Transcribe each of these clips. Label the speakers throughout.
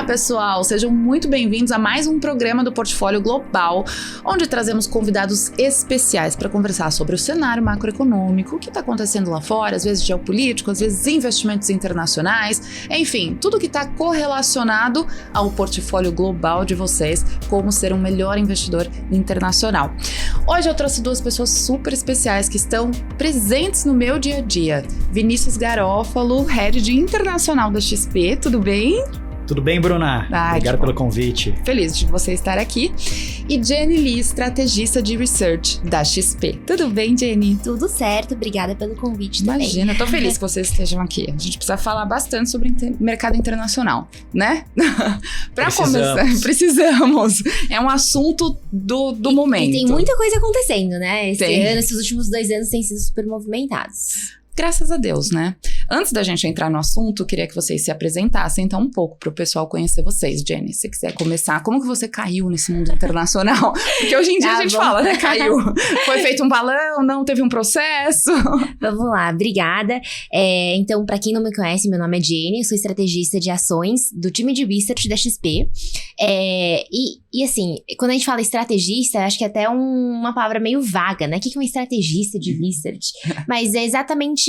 Speaker 1: pessoal! Sejam muito bem-vindos a mais um programa do Portfólio Global, onde trazemos convidados especiais para conversar sobre o cenário macroeconômico, o que está acontecendo lá fora, às vezes geopolítico, às vezes investimentos internacionais, enfim, tudo que está correlacionado ao portfólio global de vocês, como ser um melhor investidor internacional. Hoje eu trouxe duas pessoas super especiais que estão presentes no meu dia a dia. Vinícius Garofalo, Head de Internacional da XP, tudo bem?
Speaker 2: Tudo bem, Bruna? Obrigado pelo convite.
Speaker 1: Feliz de você estar aqui. E Jenny Lee, estrategista de Research da XP. Tudo bem, Jenny?
Speaker 3: Tudo certo, obrigada pelo convite também.
Speaker 1: Imagina, tô feliz que vocês estejam aqui. A gente precisa falar bastante sobre mercado internacional, né? Pra começar, precisamos. É um assunto do momento.
Speaker 3: E tem muita coisa acontecendo, né? Esses últimos 2 anos têm sido super movimentados.
Speaker 1: Graças a Deus, né? Antes da gente entrar no assunto, queria que vocês se apresentassem então um pouco para o pessoal conhecer vocês. Jenny, se você quiser começar, como que você caiu nesse mundo internacional? Porque hoje em dia a gente fala, né? Caiu. Foi feito um balão, não teve um processo.
Speaker 3: Vamos lá, obrigada. Então, para quem não me conhece, meu nome é Jenny, eu sou estrategista de ações do time de Research da XP. E assim, quando a gente fala estrategista, acho que é até uma palavra meio vaga, né? O que é um estrategista de Research? Mas é exatamente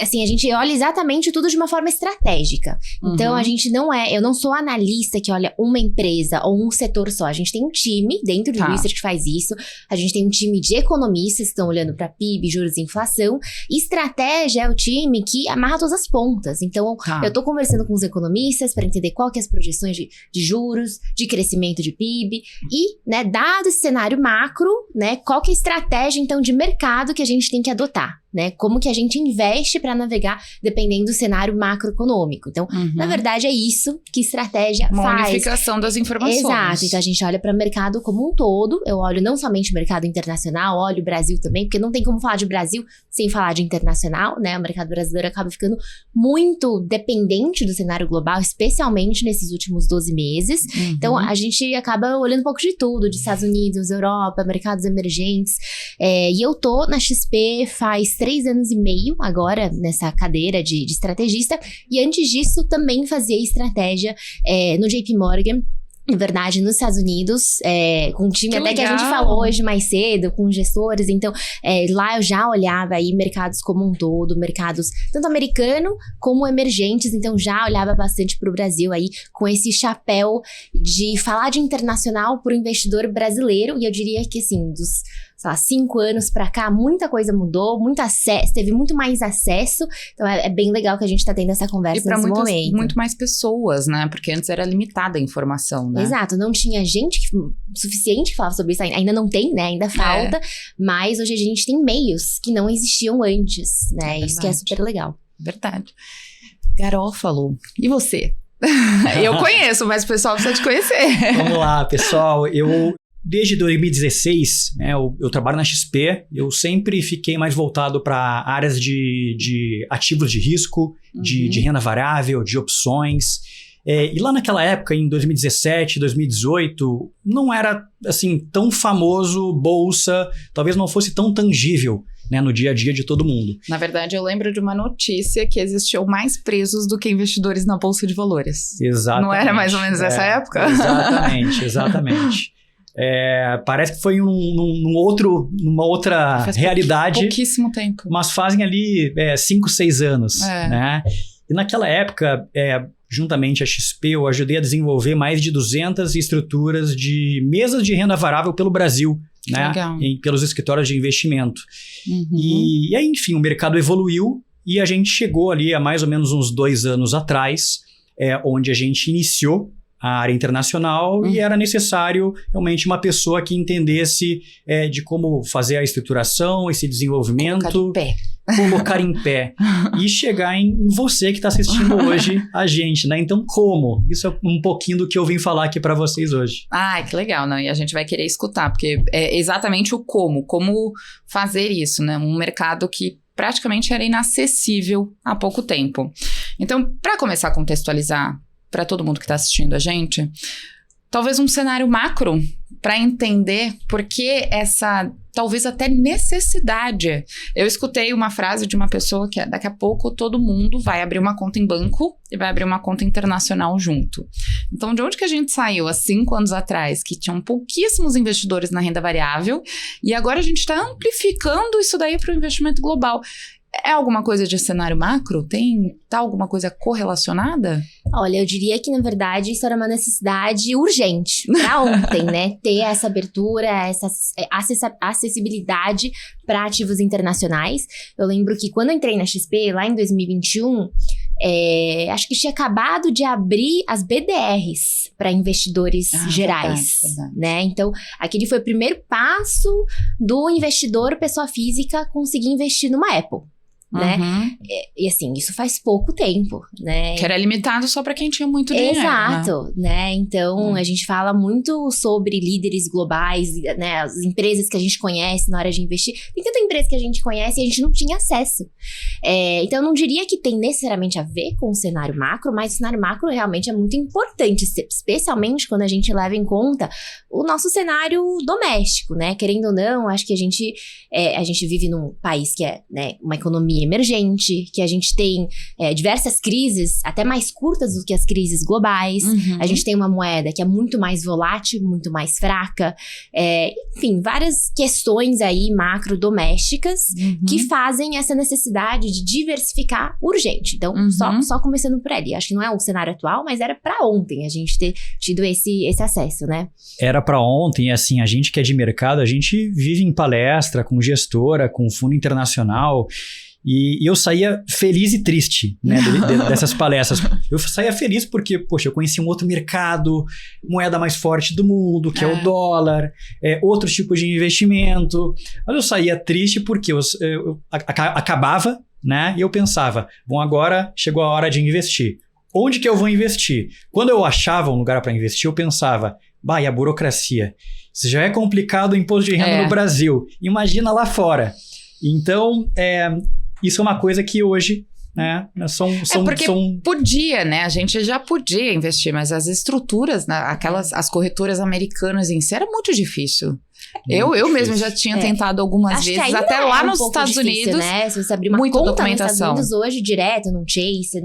Speaker 3: assim, a gente olha exatamente tudo de uma forma estratégica. Então, a gente eu não sou analista que olha uma empresa ou um setor só. A gente tem um time dentro do Research que faz isso. A gente tem um time de economistas que estão olhando para PIB, juros e inflação. E estratégia é o time que amarra todas as pontas. Então, eu tô conversando com os economistas para entender qual que é as projeções de juros, de crescimento de PIB. E, né, dado esse cenário macro, né, qual que é a estratégia, então, de mercado que a gente tem que adotar. Né? Como que a gente investe para navegar dependendo do cenário macroeconômico. Então, na verdade, é isso que estratégia faz.
Speaker 1: Uma unificação das informações.
Speaker 3: Exato. Então, a gente olha para o mercado como um todo. Eu olho não somente o mercado internacional, olho o Brasil também, porque não tem como falar de Brasil sem falar de internacional, né? O mercado brasileiro acaba ficando muito dependente do cenário global, especialmente nesses últimos 12 meses. Então, a gente acaba olhando um pouco de tudo, de Estados Unidos, Europa, mercados emergentes. E eu tô na XP faz 3 anos e meio agora nessa cadeira de estrategista, e antes disso também fazia estratégia no JP Morgan. Na verdade, nos Estados Unidos, com um time até que a gente falou hoje mais cedo, com gestores. Então, lá eu já olhava aí mercados como um todo, mercados tanto americano como emergentes. Então, já olhava bastante para o Brasil aí, com esse chapéu de falar de internacional para o investidor brasileiro. E eu diria que, assim, dos 5 anos pra cá, muita coisa mudou, muito acesso, teve muito mais acesso. Então, é bem legal que a gente tá tendo essa conversa nesse momento.
Speaker 1: Muito mais pessoas, né? Porque antes era limitada a informação, né?
Speaker 3: Exato, não tinha gente suficiente que falava sobre isso. Ainda não tem, né? Ainda falta. Mas hoje a gente tem meios que não existiam antes, né? Isso que é super legal.
Speaker 1: Verdade. Garofalo, e você? Eu conheço, mas o pessoal precisa te conhecer.
Speaker 2: Vamos lá, pessoal. Desde 2016, né, eu trabalho na XP, eu sempre fiquei mais voltado para áreas de ativos de risco, de renda variável, de opções. E lá naquela época, em 2017, 2018, não era assim tão famoso bolsa, talvez não fosse tão tangível, né, no dia a dia de todo mundo.
Speaker 1: Na verdade, eu lembro de uma notícia que existiam mais presos do que investidores na Bolsa de Valores.
Speaker 2: Exatamente.
Speaker 1: Não era mais ou menos essa época?
Speaker 2: Exatamente. Parece que foi numa outra realidade.
Speaker 1: Pouquíssimo tempo.
Speaker 2: Mas fazem ali 5, 6 anos. Né? E naquela época, juntamente a XP, eu ajudei a desenvolver mais de 200 estruturas de mesas de renda variável pelo Brasil. Né? Pelos escritórios de investimento. E aí, enfim, o mercado evoluiu e a gente chegou ali há mais ou menos uns 2 anos atrás, onde a gente iniciou a área internacional e era necessário realmente uma pessoa que entendesse de como fazer a estruturação, esse desenvolvimento. Colocar em pé. E chegar em você que está assistindo hoje a gente, né? Então, como? Isso é um pouquinho do que eu vim falar aqui para vocês hoje.
Speaker 1: Ai, que legal, né? E a gente vai querer escutar, porque é exatamente o como fazer isso, né? Um mercado que praticamente era inacessível há pouco tempo. Então, para começar a contextualizar para todo mundo que está assistindo a gente, talvez um cenário macro para entender por que essa talvez até necessidade. Eu escutei uma frase de uma pessoa que daqui a pouco todo mundo vai abrir uma conta em banco e vai abrir uma conta internacional junto. Então, de onde que a gente saiu há 5 anos atrás, que tinham pouquíssimos investidores na renda variável, e agora a gente está amplificando isso daí para o investimento global? É alguma coisa de cenário macro? Tá alguma coisa correlacionada?
Speaker 3: Olha, eu diria que, na verdade, isso era uma necessidade urgente para ontem, né? Ter essa abertura, essa acessibilidade para ativos internacionais. Eu lembro que quando eu entrei na XP, lá em 2021, acho que tinha acabado de abrir as BDRs para investidores gerais, verdade. Né? Então, aquele foi o primeiro passo do investidor, pessoa física, conseguir investir numa Apple. Né? E assim, isso faz pouco tempo, né?
Speaker 1: Que era limitado só para quem tinha muito dinheiro.
Speaker 3: Exato, né? Então, a gente fala muito sobre líderes globais, né? As empresas que a gente conhece na hora de investir. Tem tanta empresa que a gente conhece e a gente não tinha acesso. Então, eu não diria que tem necessariamente a ver com o cenário macro, mas o cenário macro realmente é muito importante, especialmente quando a gente leva em conta o nosso cenário doméstico, né? Querendo ou não, acho que a gente vive num país que é, né, uma economia emergente, que a gente tem diversas crises, até mais curtas do que as crises globais. A gente tem uma moeda que é muito mais volátil, muito mais fraca. Enfim, várias questões aí macro-domésticas que fazem essa necessidade de diversificar urgente. Então, só começando por ali. Acho que não é o cenário atual, mas era para ontem a gente ter tido esse acesso, né?
Speaker 2: Era para ontem, assim, a gente que é de mercado, a gente vive em palestra com gestora, com fundo internacional. E eu saía feliz e triste, né, dessas palestras. Eu saía feliz porque, poxa, eu conheci um outro mercado, moeda mais forte do mundo, que é o dólar, outros tipos de investimento. Mas eu saía triste porque eu acabava, né, e eu pensava, bom, agora chegou a hora de investir. Onde que eu vou investir? Quando eu achava um lugar para investir, eu pensava, e a burocracia. Isso já é complicado o imposto de renda no Brasil. Imagina lá fora. Então, isso é uma coisa que hoje, né,
Speaker 1: podia, né? A gente já podia investir, mas as estruturas, né, as corretoras americanas em si, era muito difícil. Eu mesmo já tinha tentado algumas vezes, até lá nos Estados Unidos.
Speaker 3: Né? Se você abrir uma
Speaker 1: muita
Speaker 3: conta
Speaker 1: documentação.
Speaker 3: nos Estados Unidos hoje, direto, num Chase,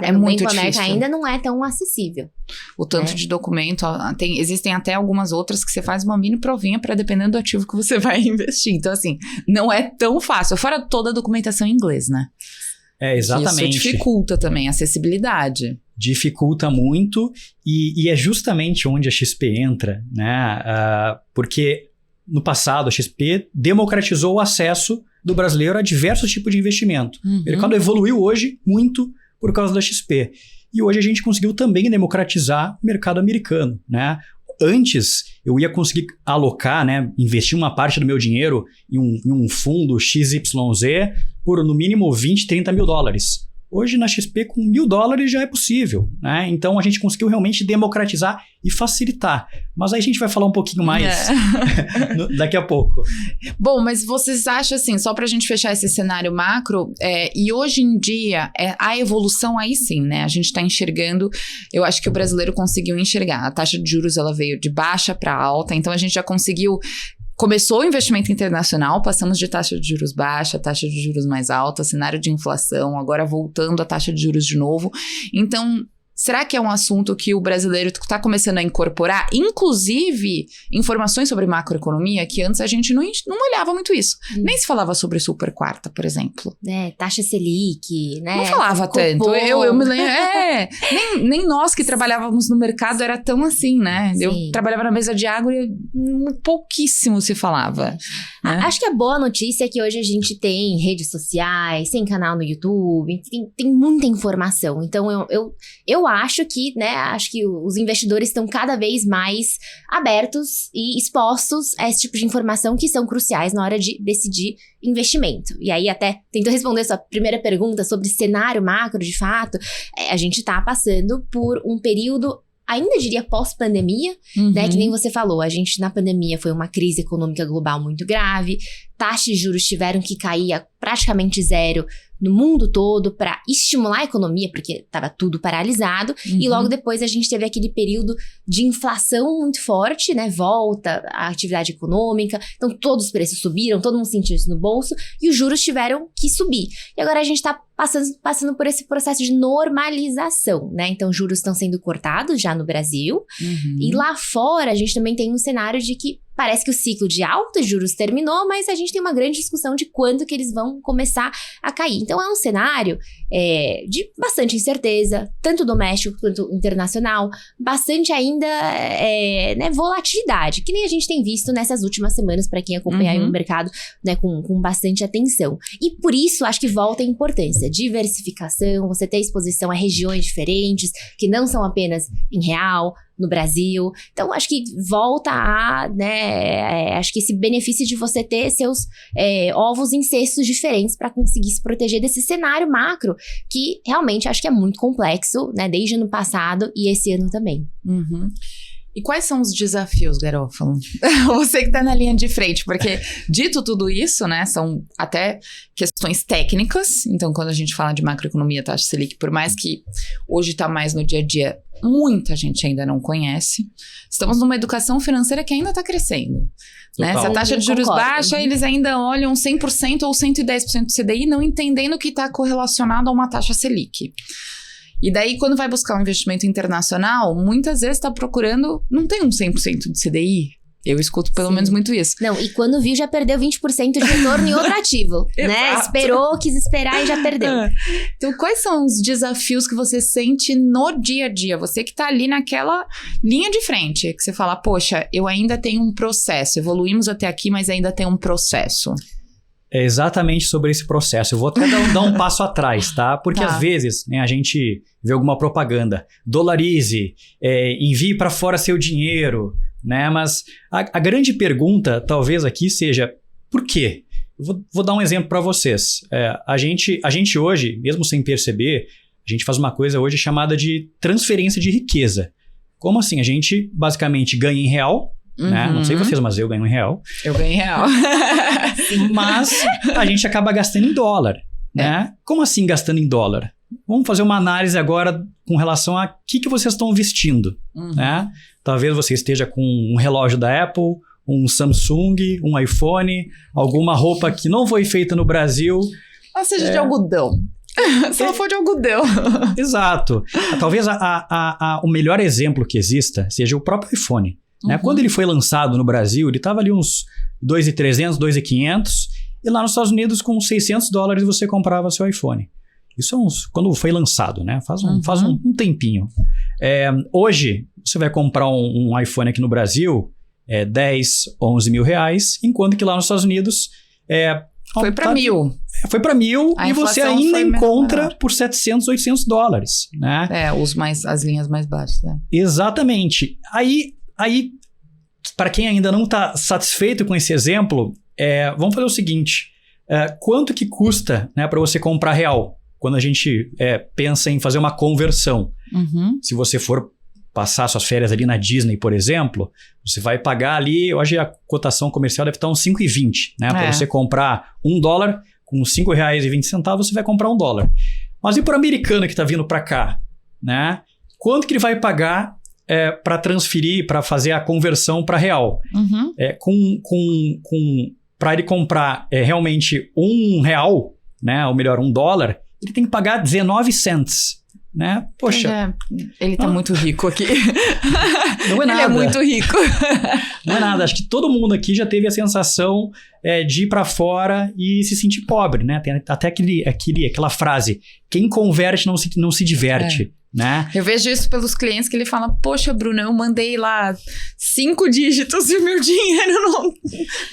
Speaker 1: é muito
Speaker 3: Banco América,
Speaker 1: difícil.
Speaker 3: ainda não é tão acessível.
Speaker 1: O tanto de documento, existem até algumas outras que você faz uma mini provinha para dependendo do ativo que você vai investir. Então, assim, não é tão fácil. Fora toda a documentação em inglês, né?
Speaker 2: Exatamente.
Speaker 1: Isso dificulta também a acessibilidade.
Speaker 2: Dificulta muito e é justamente onde a XP entra, né? Porque no passado a XP democratizou o acesso do brasileiro a diversos tipos de investimento. O mercado evoluiu hoje muito por causa da XP. E hoje a gente conseguiu também democratizar o mercado americano, né? Antes, eu ia conseguir alocar, né, investir uma parte do meu dinheiro em um fundo XYZ por no mínimo 20, 30 mil dólares. Hoje na XP com $1.000 já é possível, né? Então a gente conseguiu realmente democratizar e facilitar. Mas aí a gente vai falar um pouquinho mais daqui a pouco.
Speaker 1: Bom, mas vocês acham assim, só pra gente fechar esse cenário macro, e hoje em dia, a evolução aí sim, né? A gente tá enxergando, eu acho que o brasileiro conseguiu enxergar. A taxa de juros, ela veio de baixa para alta, então a gente já conseguiu. Começou o investimento internacional, passamos de taxa de juros baixa, taxa de juros mais alta, cenário de inflação, agora voltando a taxa de juros de novo. Então, será que é um assunto que o brasileiro está começando a incorporar, inclusive informações sobre macroeconomia, que antes a gente não olhava muito isso. Nem se falava sobre super quarta, por exemplo.
Speaker 3: Taxa Selic, né?
Speaker 1: Não falava tanto. Eu me lembro. Nem nós que trabalhávamos no mercado era tão assim, né? Sim. Eu trabalhava na mesa de agro e pouquíssimo se falava. Né?
Speaker 3: Acho que a boa notícia é que hoje a gente tem redes sociais, tem canal no YouTube, tem muita informação. Então, eu acho que os investidores estão cada vez mais abertos e expostos a esse tipo de informação que são cruciais na hora de decidir investimento. E aí, até tentando responder sua primeira pergunta sobre cenário macro, de fato, a gente está passando por um período, ainda diria pós-pandemia, né? Que nem você falou, a gente na pandemia foi uma crise econômica global muito grave, taxas de juros tiveram que cair a praticamente zero no mundo todo para estimular a economia, porque estava tudo paralisado. E logo depois a gente teve aquele período de inflação muito forte, né? Volta à atividade econômica. Então todos os preços subiram, todo mundo sentiu isso no bolso e os juros tiveram que subir. E agora a gente está passando por esse processo de normalização, né? Então juros estão sendo cortados já no Brasil. E lá fora a gente também tem um cenário de que parece que o ciclo de altos juros terminou, mas a gente tem uma grande discussão de quando que eles vão começar a cair. Então é um cenário de bastante incerteza, tanto doméstico quanto internacional, bastante ainda né, volatilidade, que nem a gente tem visto nessas últimas semanas para quem acompanha aí o mercado, né, com bastante atenção. E por isso acho que volta a importância, diversificação, você ter exposição a regiões diferentes, que não são apenas em real, no Brasil. Então, acho que volta a, né, acho que esse benefício de você ter seus ovos em cestos diferentes para conseguir se proteger desse cenário macro, que realmente acho que é muito complexo, né, desde ano passado e esse ano também.
Speaker 1: E quais são os desafios, Garofalo? Você que tá na linha de frente, porque dito tudo isso, né, são até questões técnicas. Então, quando a gente fala de macroeconomia, taxa Selic, por mais que hoje tá mais no dia a dia, muita gente ainda não conhece. Estamos numa educação financeira que ainda tá crescendo. Né? Se a taxa de juros baixa, eles ainda olham 100% ou 110% do CDI, não entendendo que está correlacionado a uma taxa Selic. E daí, quando vai buscar um investimento internacional, muitas vezes está procurando, não tem um 100% de CDI. Eu escuto pelo menos muito isso.
Speaker 3: Não, e quando viu, já perdeu 20% de retorno em outro ativo, né? Esperou, quis esperar e já perdeu.
Speaker 1: Então, quais são os desafios que você sente no dia a dia? Você que tá ali naquela linha de frente, que você fala, poxa, eu ainda tenho um processo, evoluímos até aqui, mas ainda tem um processo.
Speaker 2: É exatamente sobre esse processo. Eu vou até dar um passo atrás, tá? Porque às vezes, né, a gente vê alguma propaganda, dolarize, envie para fora seu dinheiro, né? Mas a grande pergunta, talvez aqui seja, por quê? Eu vou dar um exemplo para vocês. A gente hoje, mesmo sem perceber, a gente faz uma coisa hoje chamada de transferência de riqueza. Como assim? A gente basicamente ganha em real, né? Não sei vocês, mas eu ganho em real.
Speaker 1: Eu ganho em real.
Speaker 2: Mas a gente acaba gastando em dólar, né? Como assim gastando em dólar? Vamos fazer uma análise agora com relação a que vocês estão vestindo, né? Talvez você esteja com um relógio da Apple, um Samsung, um iPhone, alguma roupa que não foi feita no Brasil.
Speaker 1: Ou seja, de algodão. Se ela for de algodão.
Speaker 2: Exato. Talvez o melhor exemplo que exista seja o próprio iPhone. Né? Quando ele foi lançado no Brasil, ele estava ali uns 2.300, 2.500, e lá nos Estados Unidos com $600 você comprava seu iPhone. Isso quando foi lançado, né? Faz um tempinho. Hoje, você vai comprar um iPhone aqui no Brasil, 10, 11 mil reais, enquanto que lá nos Estados Unidos...
Speaker 1: foi para 1.000.
Speaker 2: Foi para 1.000 e você ainda encontra por $700, $800, né?
Speaker 1: As linhas mais baixas, né?
Speaker 2: Exatamente. Aí para quem ainda não está satisfeito com esse exemplo, vamos fazer o seguinte. Quanto que custa, né, para você comprar real? Quando a gente pensa em fazer uma conversão. Se você for passar suas férias ali na Disney, por exemplo, você vai pagar ali, hoje a cotação comercial deve estar uns 5,20, né? Para você comprar $1, com R$5,20 você vai comprar $1. Mas e para o americano que está vindo para cá, né? Quanto que ele vai pagar para transferir, para fazer a conversão para real? Para ele comprar realmente R$1, né? Ou melhor, $1, ele tem que pagar 19 cents. Né? Poxa.
Speaker 1: Ele tá muito rico aqui.
Speaker 2: Não é nada.
Speaker 1: Ele é muito rico.
Speaker 2: Não é nada. Acho que todo mundo aqui já teve a sensação de ir para fora e se sentir pobre, né? Tem até aquela frase: quem converte não se diverte. Né?
Speaker 1: Eu vejo isso pelos clientes que ele fala, poxa, Bruna, eu mandei lá 5 dígitos e o meu dinheiro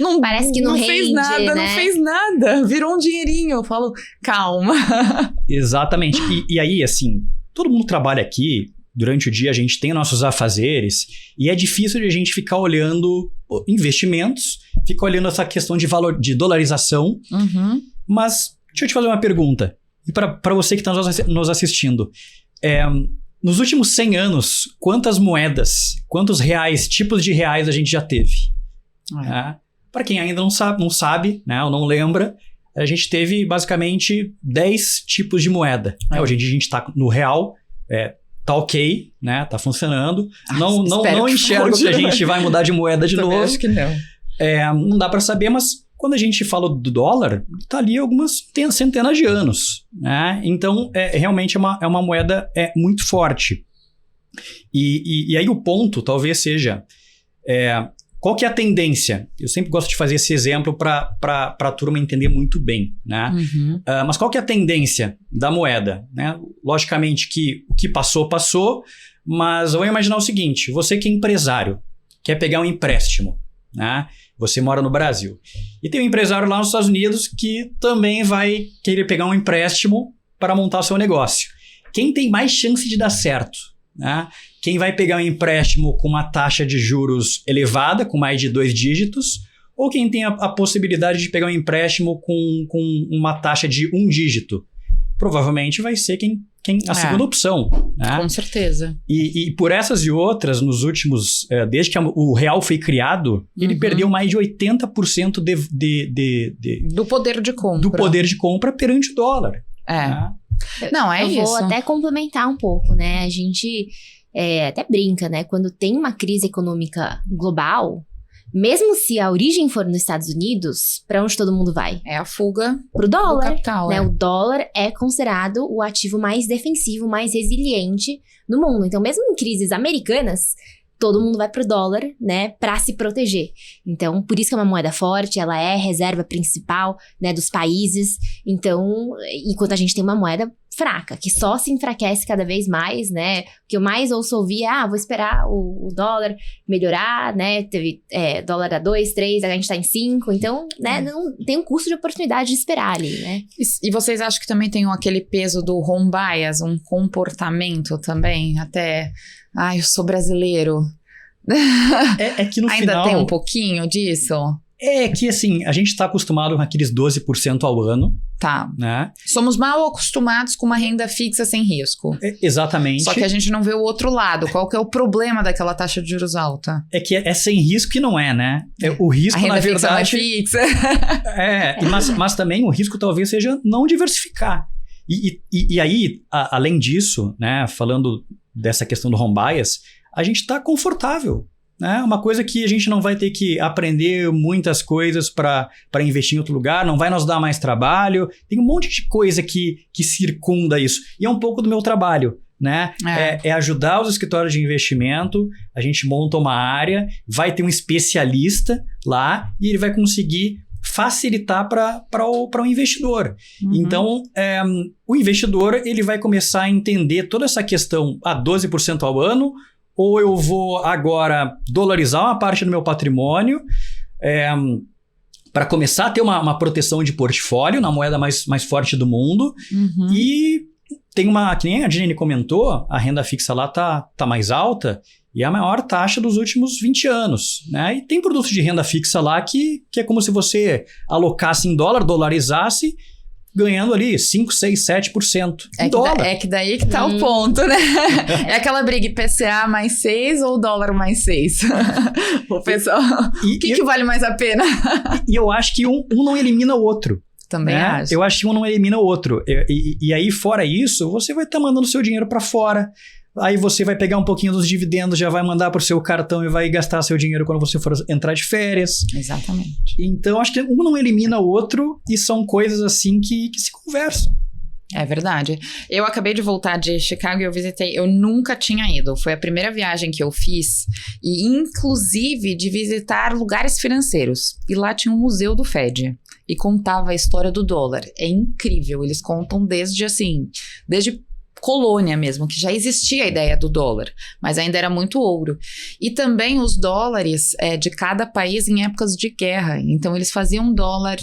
Speaker 1: não
Speaker 3: parece que não rende,
Speaker 1: fez nada,
Speaker 3: né?
Speaker 1: Não fez nada, virou um dinheirinho. Eu falo, calma.
Speaker 2: Exatamente. E aí, assim, todo mundo trabalha aqui, durante o dia a gente tem nossos afazeres e é difícil de a gente ficar olhando investimentos, ficar olhando essa questão de valor, de dolarização. Mas deixa eu te fazer uma pergunta. E para você que está nos assistindo, nos últimos 100 anos, quantas moedas, quantos reais, tipos de reais a gente já teve? Para quem ainda não sabe, né, ou não lembra, a gente teve basicamente 10 tipos de moeda. Hoje em dia a gente está no real, tá ok, né, tá funcionando. Não enxergo que a gente vai mudar de moeda de novo.
Speaker 1: Acho que não.
Speaker 2: Não dá para saber, mas quando a gente fala do dólar, tá ali algumas centenas de anos, né? Então, realmente é uma moeda muito forte. E aí o ponto talvez seja, qual que é a tendência? Eu sempre gosto de fazer esse exemplo para a turma entender muito bem, né?
Speaker 1: Uhum.
Speaker 2: Mas qual que é a tendência da moeda, né? Logicamente que o que passou, mas eu vou imaginar o seguinte, você que é empresário, quer pegar um empréstimo, né? Você mora no Brasil. E tem um empresário lá nos Estados Unidos que também vai querer pegar um empréstimo para montar o seu negócio. Quem tem mais chance de dar certo? Né? Quem vai pegar um empréstimo com uma taxa de juros elevada, com mais de 2 dígitos, ou quem tem a possibilidade de pegar um empréstimo com uma taxa de 1 dígito? Provavelmente vai ser a segunda opção. Né?
Speaker 1: Com certeza.
Speaker 2: E por essas e outras, nos últimos... desde que o real foi criado, ele perdeu mais de 80%
Speaker 1: do poder de compra.
Speaker 2: Do poder de compra perante o dólar.
Speaker 1: Né? Não, é isso.
Speaker 3: Eu vou até complementar um pouco, né? A gente até brinca, né? Quando tem uma crise econômica global... Mesmo se a origem for nos Estados Unidos, para onde todo mundo vai?
Speaker 1: É a fuga
Speaker 3: pro dólar,
Speaker 1: do capital.
Speaker 3: Né? O dólar é considerado o ativo mais defensivo, mais resiliente do mundo. Então, mesmo em crises americanas, todo mundo vai pro dólar, né, para se proteger. Então, por isso que é uma moeda forte, ela é reserva principal, né, dos países. Então, enquanto a gente tem uma moeda fraca, que só se enfraquece cada vez mais, né? O que eu mais ouço ouvir é, vou esperar o dólar melhorar, né? Teve dólar a 2, 3, a gente tá em 5, então, né? Não, tem um custo de oportunidade de esperar ali, né?
Speaker 1: E vocês acham que também tem aquele peso do home bias, um comportamento também? Até, eu sou brasileiro.
Speaker 2: É que no
Speaker 1: ainda
Speaker 2: final...
Speaker 1: tem um pouquinho disso?
Speaker 2: É que, assim, a gente tá acostumado com aqueles 12% ao ano.
Speaker 1: Tá.
Speaker 2: Né?
Speaker 1: Somos mal acostumados com uma renda fixa sem risco.
Speaker 2: Exatamente.
Speaker 1: Só que a gente não vê o outro lado. Qual que é o problema daquela taxa de juros alta?
Speaker 2: É que é sem risco e não é, né? O risco, na verdade...
Speaker 1: A renda fixa não é
Speaker 2: fixa. Mas também o risco talvez seja não diversificar. E aí, além disso, né, falando dessa questão do home bias, a gente tá confortável. Né? Uma coisa que a gente não vai ter que aprender muitas coisas para investir em outro lugar, não vai nos dar mais trabalho. Tem um monte de coisa que circunda isso. E é um pouco do meu trabalho. Né? É ajudar os escritórios de investimento, a gente monta uma área, vai ter um especialista lá e ele vai conseguir facilitar para o investidor. Uhum. Então, o investidor ele vai começar a entender toda essa questão a 12% ao ano, ou eu vou agora dolarizar uma parte do meu patrimônio para começar a ter uma proteção de portfólio na moeda mais forte do mundo.
Speaker 1: Uhum.
Speaker 2: E tem que nem a Jenny comentou, a renda fixa lá tá mais alta e é a maior taxa dos últimos 20 anos. Né? E tem produtos de renda fixa lá que é como se você alocasse em dólar, dolarizasse, ganhando ali 5, 6, 7% em dólar.
Speaker 1: É que daí que tá o ponto, né? É aquela briga IPCA mais 6 ou dólar mais 6? O pessoal, o que vale mais a pena?
Speaker 2: E eu acho que um não elimina o outro.
Speaker 1: Também acho.
Speaker 2: Eu acho que um não elimina o outro. E aí, fora isso, você vai estar mandando seu dinheiro para fora. Aí você vai pegar um pouquinho dos dividendos, já vai mandar pro seu cartão e vai gastar seu dinheiro quando você for entrar de férias.
Speaker 1: Exatamente.
Speaker 2: Então, acho que um não elimina o outro e são coisas assim que se conversam.
Speaker 1: É verdade. Eu acabei de voltar de Chicago e eu visitei, eu nunca tinha ido. Foi a primeira viagem que eu fiz e inclusive de visitar lugares financeiros. E lá tinha um museu do Fed e contava a história do dólar. É incrível, eles contam desde colônia mesmo, que já existia a ideia do dólar, mas ainda era muito ouro. E também os dólares de cada país em épocas de guerra. Então, eles faziam dólar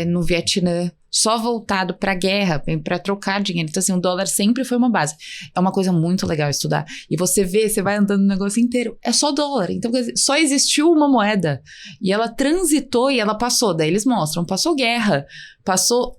Speaker 1: no Vietnã, só voltado para a guerra, para trocar dinheiro. Então, assim, o dólar sempre foi uma base. É uma coisa muito legal estudar. E você vai andando no negócio inteiro, é só dólar. Então, quer dizer, só existiu uma moeda. E ela transitou e ela passou. Daí eles mostram, passou guerra, passou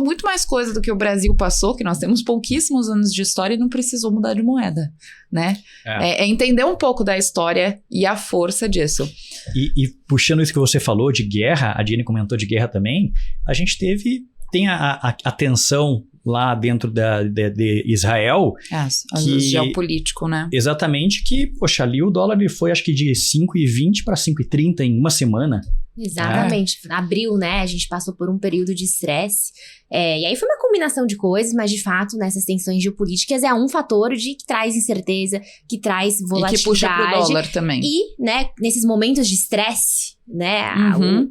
Speaker 1: muito mais coisa do que o Brasil passou, que nós temos pouquíssimos anos de história e não precisou mudar de moeda, né? É entender um pouco da história e a força disso.
Speaker 2: E puxando isso que você falou de guerra, a Jenny comentou de guerra também, a gente tem a tensão lá dentro de Israel.
Speaker 1: O geopolítico, né?
Speaker 2: Exatamente, que, poxa, ali o dólar foi acho que de 5,20 para 5,30 em uma semana.
Speaker 3: Exatamente. Abril, né? A gente passou por um período de estresse. E aí foi uma combinação de coisas, mas de fato, nessas tensões geopolíticas é um fator que traz incerteza, que traz volatilidade.
Speaker 1: E que puxa pro dólar também.
Speaker 3: E, né, nesses momentos de estresse, né,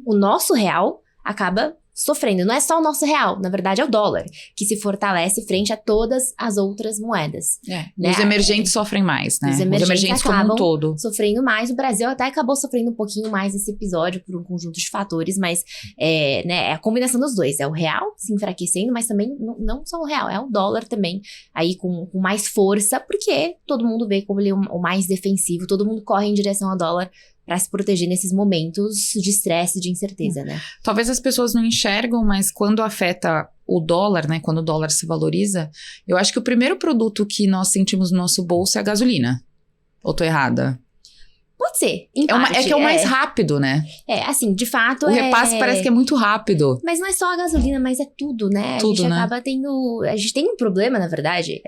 Speaker 3: o nosso real acaba sofrendo. Não é só o nosso real, na verdade é o dólar, que se fortalece frente a todas as outras moedas.
Speaker 1: Né? Os emergentes sofrem mais, né? Os emergentes como um todo.
Speaker 3: Sofrendo mais. O Brasil até acabou sofrendo um pouquinho mais nesse episódio por um conjunto de fatores, mas é a combinação dos dois. É o real se enfraquecendo, mas também não só o real, é o dólar também aí com mais força, porque todo mundo vê como ele é o mais defensivo, todo mundo corre em direção ao dólar para se proteger nesses momentos de estresse, de incerteza, né?
Speaker 1: Talvez as pessoas não enxergam, mas quando afeta o dólar, né? Quando o dólar se valoriza, eu acho que o primeiro produto que nós sentimos no nosso bolso é a gasolina. Ou tô errada?
Speaker 3: Pode ser.
Speaker 1: É que é o mais rápido, né?
Speaker 3: Assim, de fato
Speaker 1: o repasse parece que é muito rápido.
Speaker 3: Mas não é só a gasolina, mas é tudo, né?
Speaker 1: Tudo,
Speaker 3: a gente acaba tendo... A gente tem um problema, na verdade.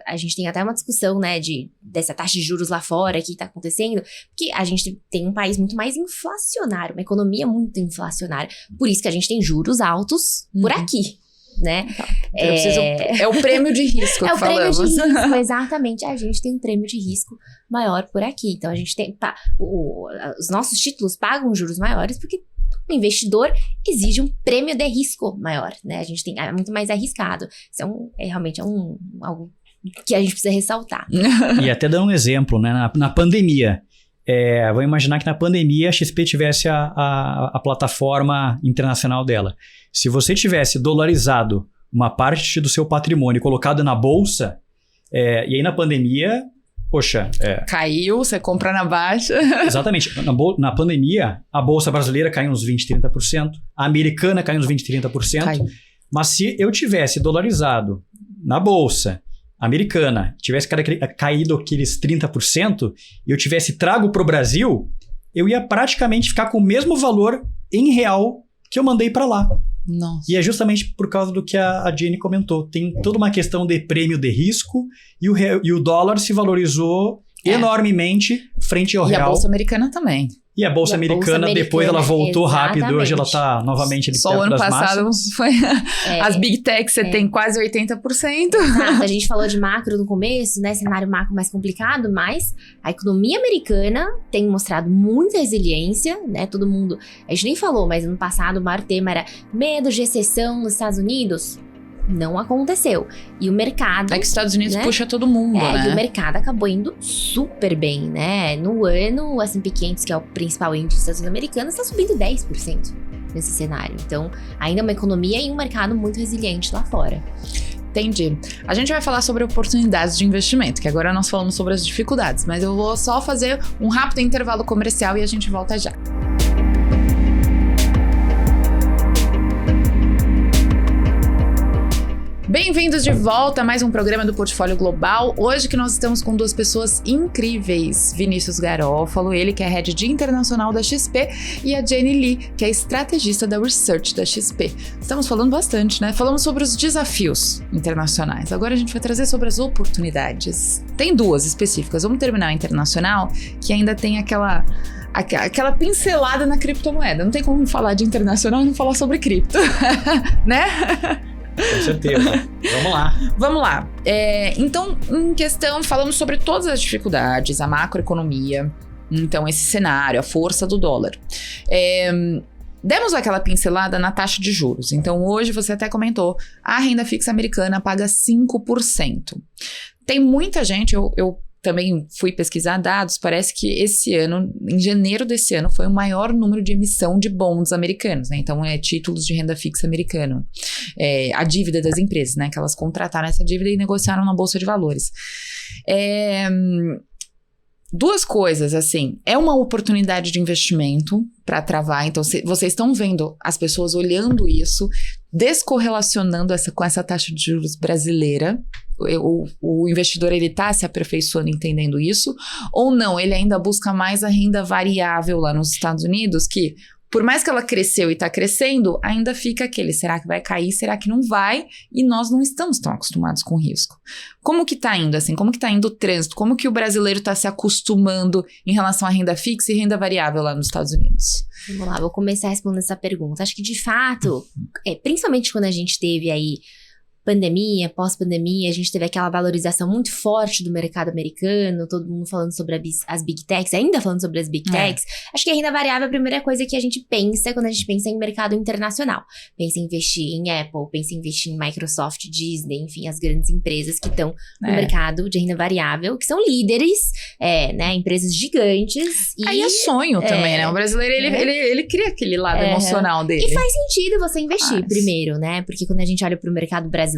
Speaker 3: A gente tem até uma discussão, né? Dessa taxa de juros lá fora que tá acontecendo. Porque a gente tem um país muito mais inflacionário. Uma economia muito inflacionária. Por isso que a gente tem juros altos por aqui. Né?
Speaker 1: É o prêmio de risco que falamos.
Speaker 3: É o prêmio de risco, exatamente. A gente tem um prêmio de risco maior por aqui. Então, a gente tem... os nossos títulos pagam juros maiores porque o investidor exige um prêmio de risco maior, né? A gente tem... É muito mais arriscado. Isso realmente algo que a gente precisa ressaltar.
Speaker 2: E até dar um exemplo, né? Na pandemia... vou imaginar que na pandemia a XP tivesse a plataforma internacional dela. Se você tivesse dolarizado uma parte do seu patrimônio e colocado na bolsa, e aí na pandemia, poxa...
Speaker 1: Caiu, você compra na baixa.
Speaker 2: Exatamente. Na pandemia, a bolsa brasileira caiu uns 20%, 30%, a americana caiu uns 20%, 30%. Caiu. Mas se eu tivesse dolarizado na bolsa americana, tivesse caído aqueles 30% e eu tivesse trago para o Brasil, eu ia praticamente ficar com o mesmo valor em real que eu mandei para lá.
Speaker 1: Nossa.
Speaker 2: E é justamente por causa do que a Jenny comentou. Tem toda uma questão de prêmio de risco e o dólar se valorizou enormemente frente ao real.
Speaker 1: E a Bolsa Americana também.
Speaker 2: E a Bolsa Americana, depois ela voltou rápido, hoje ela está novamente ali perto das máximas. Só o ano passado
Speaker 1: foi... As Big Techs você tem quase 80%.
Speaker 3: Exato, a gente falou de macro no começo, né? Cenário macro mais complicado, mas a economia americana tem mostrado muita resiliência, né? Todo mundo... A gente nem falou, mas ano passado o maior tema era medo de recessão nos Estados Unidos. Não aconteceu. E o mercado...
Speaker 1: É que os Estados Unidos puxa todo mundo, né?
Speaker 3: E o mercado acabou indo super bem, né? No ano, o S&P 500, que é o principal índice dos Estados americanos, está subindo 10% nesse cenário. Então, ainda é uma economia e um mercado muito resiliente lá fora.
Speaker 1: Entendi. A gente vai falar sobre oportunidades de investimento, que agora nós falamos sobre as dificuldades, mas eu vou só fazer um rápido intervalo comercial e a gente volta já. Bem-vindos de volta a mais um programa do Portfólio Global. Hoje que nós estamos com duas pessoas incríveis. Vinícius Garofalo, ele que é Head de Internacional da XP, e a Jenny Lee, que é estrategista da Research da XP. Estamos falando bastante, né? Falamos sobre os desafios internacionais. Agora a gente vai trazer sobre as oportunidades. Tem duas específicas. Vamos terminar a internacional, que ainda tem aquela pincelada na criptomoeda. Não tem como falar de internacional e não falar sobre cripto, né?
Speaker 2: Com certeza.
Speaker 1: Vamos lá. Então, em questão, falamos sobre todas as dificuldades, a macroeconomia, então esse cenário, a força do dólar. Demos aquela pincelada na taxa de juros. Então, hoje você até comentou, a renda fixa americana paga 5%. Tem muita gente, eu também fui pesquisar dados, parece que esse ano, em janeiro desse ano, foi o maior número de emissão de bonds americanos, né? Então, títulos de renda fixa americano. A dívida das empresas, né? Que elas contrataram essa dívida e negociaram na Bolsa de Valores. Duas coisas, assim, é uma oportunidade de investimento para travar, então vocês estão vendo as pessoas olhando isso, descorrelacionando com essa taxa de juros brasileira? O investidor, ele tá se aperfeiçoando entendendo isso? Ou não, ele ainda busca mais a renda variável lá nos Estados Unidos, que por mais que ela cresceu e está crescendo, ainda fica aquele, será que vai cair, será que não vai? E nós não estamos tão acostumados com risco. Como que tá indo, assim? Como que tá indo o trânsito? Como que o brasileiro está se acostumando em relação à renda fixa e renda variável lá nos Estados Unidos?
Speaker 3: Vamos lá, vou começar respondendo essa pergunta. Acho que, de fato, principalmente quando a gente teve aí pandemia, pós-pandemia, a gente teve aquela valorização muito forte do mercado americano, todo mundo falando sobre as Big Techs, ainda falando sobre as Big Techs. Acho que a renda variável é a primeira coisa que a gente pensa quando a gente pensa em mercado internacional. Pensa em investir em Apple, pensa em investir em Microsoft, Disney, enfim, as grandes empresas que estão no mercado de renda variável, que são líderes, né, empresas gigantes.
Speaker 1: Aí é sonho também, né? O brasileiro, ele cria aquele lado emocional dele.
Speaker 3: E faz sentido você investir primeiro, né? Porque quando a gente olha para o mercado brasileiro,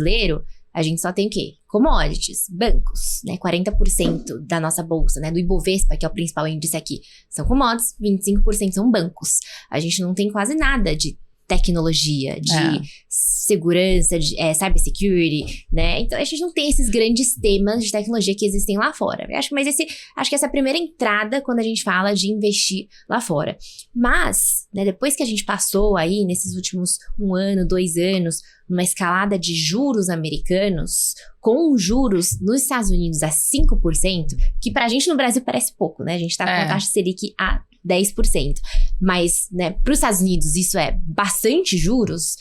Speaker 3: a gente só tem o quê? Commodities, bancos, né? 40% da nossa bolsa, né? Do Ibovespa, que é o principal índice aqui, são commodities, 25% são bancos. A gente não tem quase nada de tecnologia, de segurança, de cybersecurity, né? Então, a gente não tem esses grandes temas de tecnologia que existem lá fora. Acho que essa é a primeira entrada quando a gente fala de investir lá fora. Mas, né, depois que a gente passou aí, nesses últimos 1 ano, 2 anos, numa escalada de juros americanos, com juros nos Estados Unidos a 5%, que pra gente no Brasil parece pouco, né? A gente tá com a taxa Selic a 10%. Mas, né, para os Estados Unidos isso é bastante juros,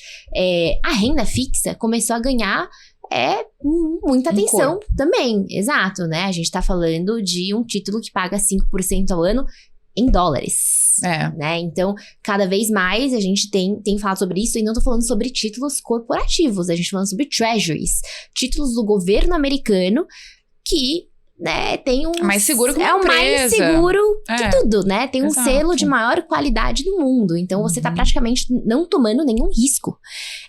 Speaker 3: a renda fixa começou a ganhar muita atenção também. Exato, né? A gente tá falando de um título que paga 5% ao ano em dólares. Né? Então, cada vez mais a gente tem falado sobre isso, e não tô falando sobre títulos corporativos, a gente tá falando sobre treasuries, títulos do governo americano que, né, tem um...
Speaker 1: mais seguro que uma
Speaker 3: empresa. É o mais seguro de tudo, né? Tem um selo de maior qualidade do mundo. Então, você tá praticamente não tomando nenhum risco.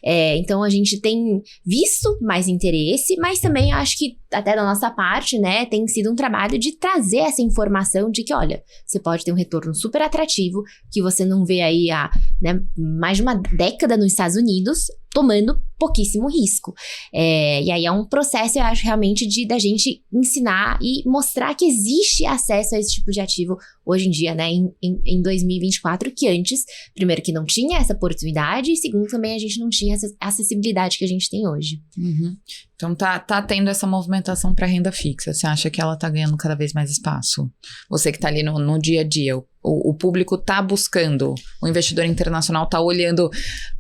Speaker 3: Então, a gente tem visto mais interesse, mas também acho que, até da nossa parte, né, tem sido um trabalho de trazer essa informação de que, olha, você pode ter um retorno super atrativo, que você não vê aí há, né, mais de uma década nos Estados Unidos, tomando pouquíssimo risco. E aí é um processo, eu acho, realmente da gente ensinar e mostrar que existe acesso a esse tipo de ativo hoje em dia, né, em 2024, que antes, primeiro, que não tinha essa oportunidade, e segundo, também a gente não tinha essa acessibilidade que a gente tem hoje.
Speaker 1: Então tá tendo essa movimentação para renda fixa. Você acha que ela tá ganhando cada vez mais espaço? Você que tá ali no dia a dia, o público tá buscando, o investidor internacional tá olhando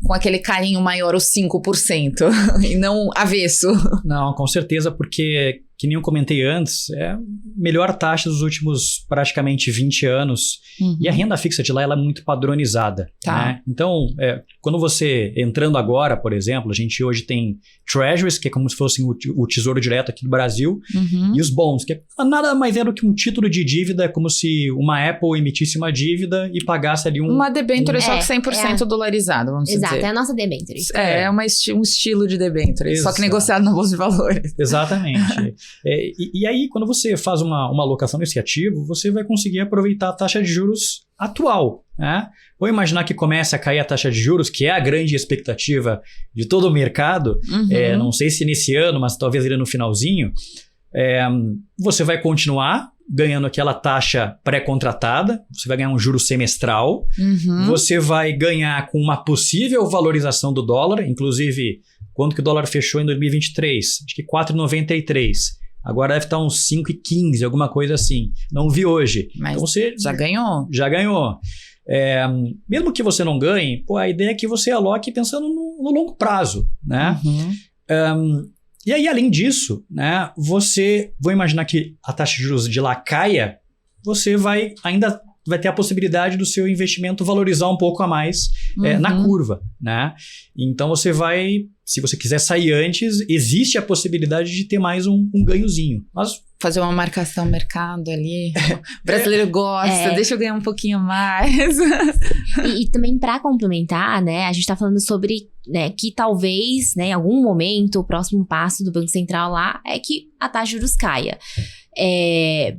Speaker 1: com aquele carinho maior os 5% e não avesso.
Speaker 2: Não, com certeza, porque, que nem eu comentei antes, é a melhor taxa dos últimos praticamente 20 anos. E a renda fixa de lá, ela é muito padronizada. Né? Então, quando você, entrando agora, por exemplo, a gente hoje tem treasuries, que é como se fosse o tesouro direto aqui do Brasil, e os bonds, que nada mais é do que um título de dívida, é como se uma Apple emitisse uma dívida e pagasse ali
Speaker 1: uma debenture, só que 100% dolarizado, vamos dizer.
Speaker 3: Exato, é a nossa debenture.
Speaker 1: Um estilo de debenture, só que negociado na Bolsa de Valores.
Speaker 2: Exatamente. E aí, quando você faz uma alocação nesse ativo, você vai conseguir aproveitar a taxa de juros atual. Né? Vou imaginar que comece a cair a taxa de juros, que é a grande expectativa de todo o mercado. Não sei se nesse ano, mas talvez ali no finalzinho. Você vai continuar ganhando aquela taxa pré-contratada, você vai ganhar um juro semestral, você vai ganhar com uma possível valorização do dólar, inclusive, quanto que o dólar fechou em 2023? Acho que 4,93. Agora deve estar uns 5,15, alguma coisa assim. Não vi hoje.
Speaker 1: Mas
Speaker 2: então você
Speaker 1: já ganhou.
Speaker 2: Já ganhou. Mesmo que você não ganhe, a ideia é que você aloque pensando no longo prazo, né? E aí, além disso, né, vou imaginar que a taxa de juros de lá caia, você ainda vai ter a possibilidade do seu investimento valorizar um pouco a mais na curva, né? Então você vai, se você quiser sair antes, existe a possibilidade de ter mais um ganhozinho. Mas
Speaker 1: fazer uma marcação mercado ali. O brasileiro gosta, deixa eu ganhar um pouquinho mais.
Speaker 3: E também, para complementar, né, a gente tá falando sobre, né, que talvez, né, em algum momento, o próximo passo do Banco Central lá é que a taxa de juros caia.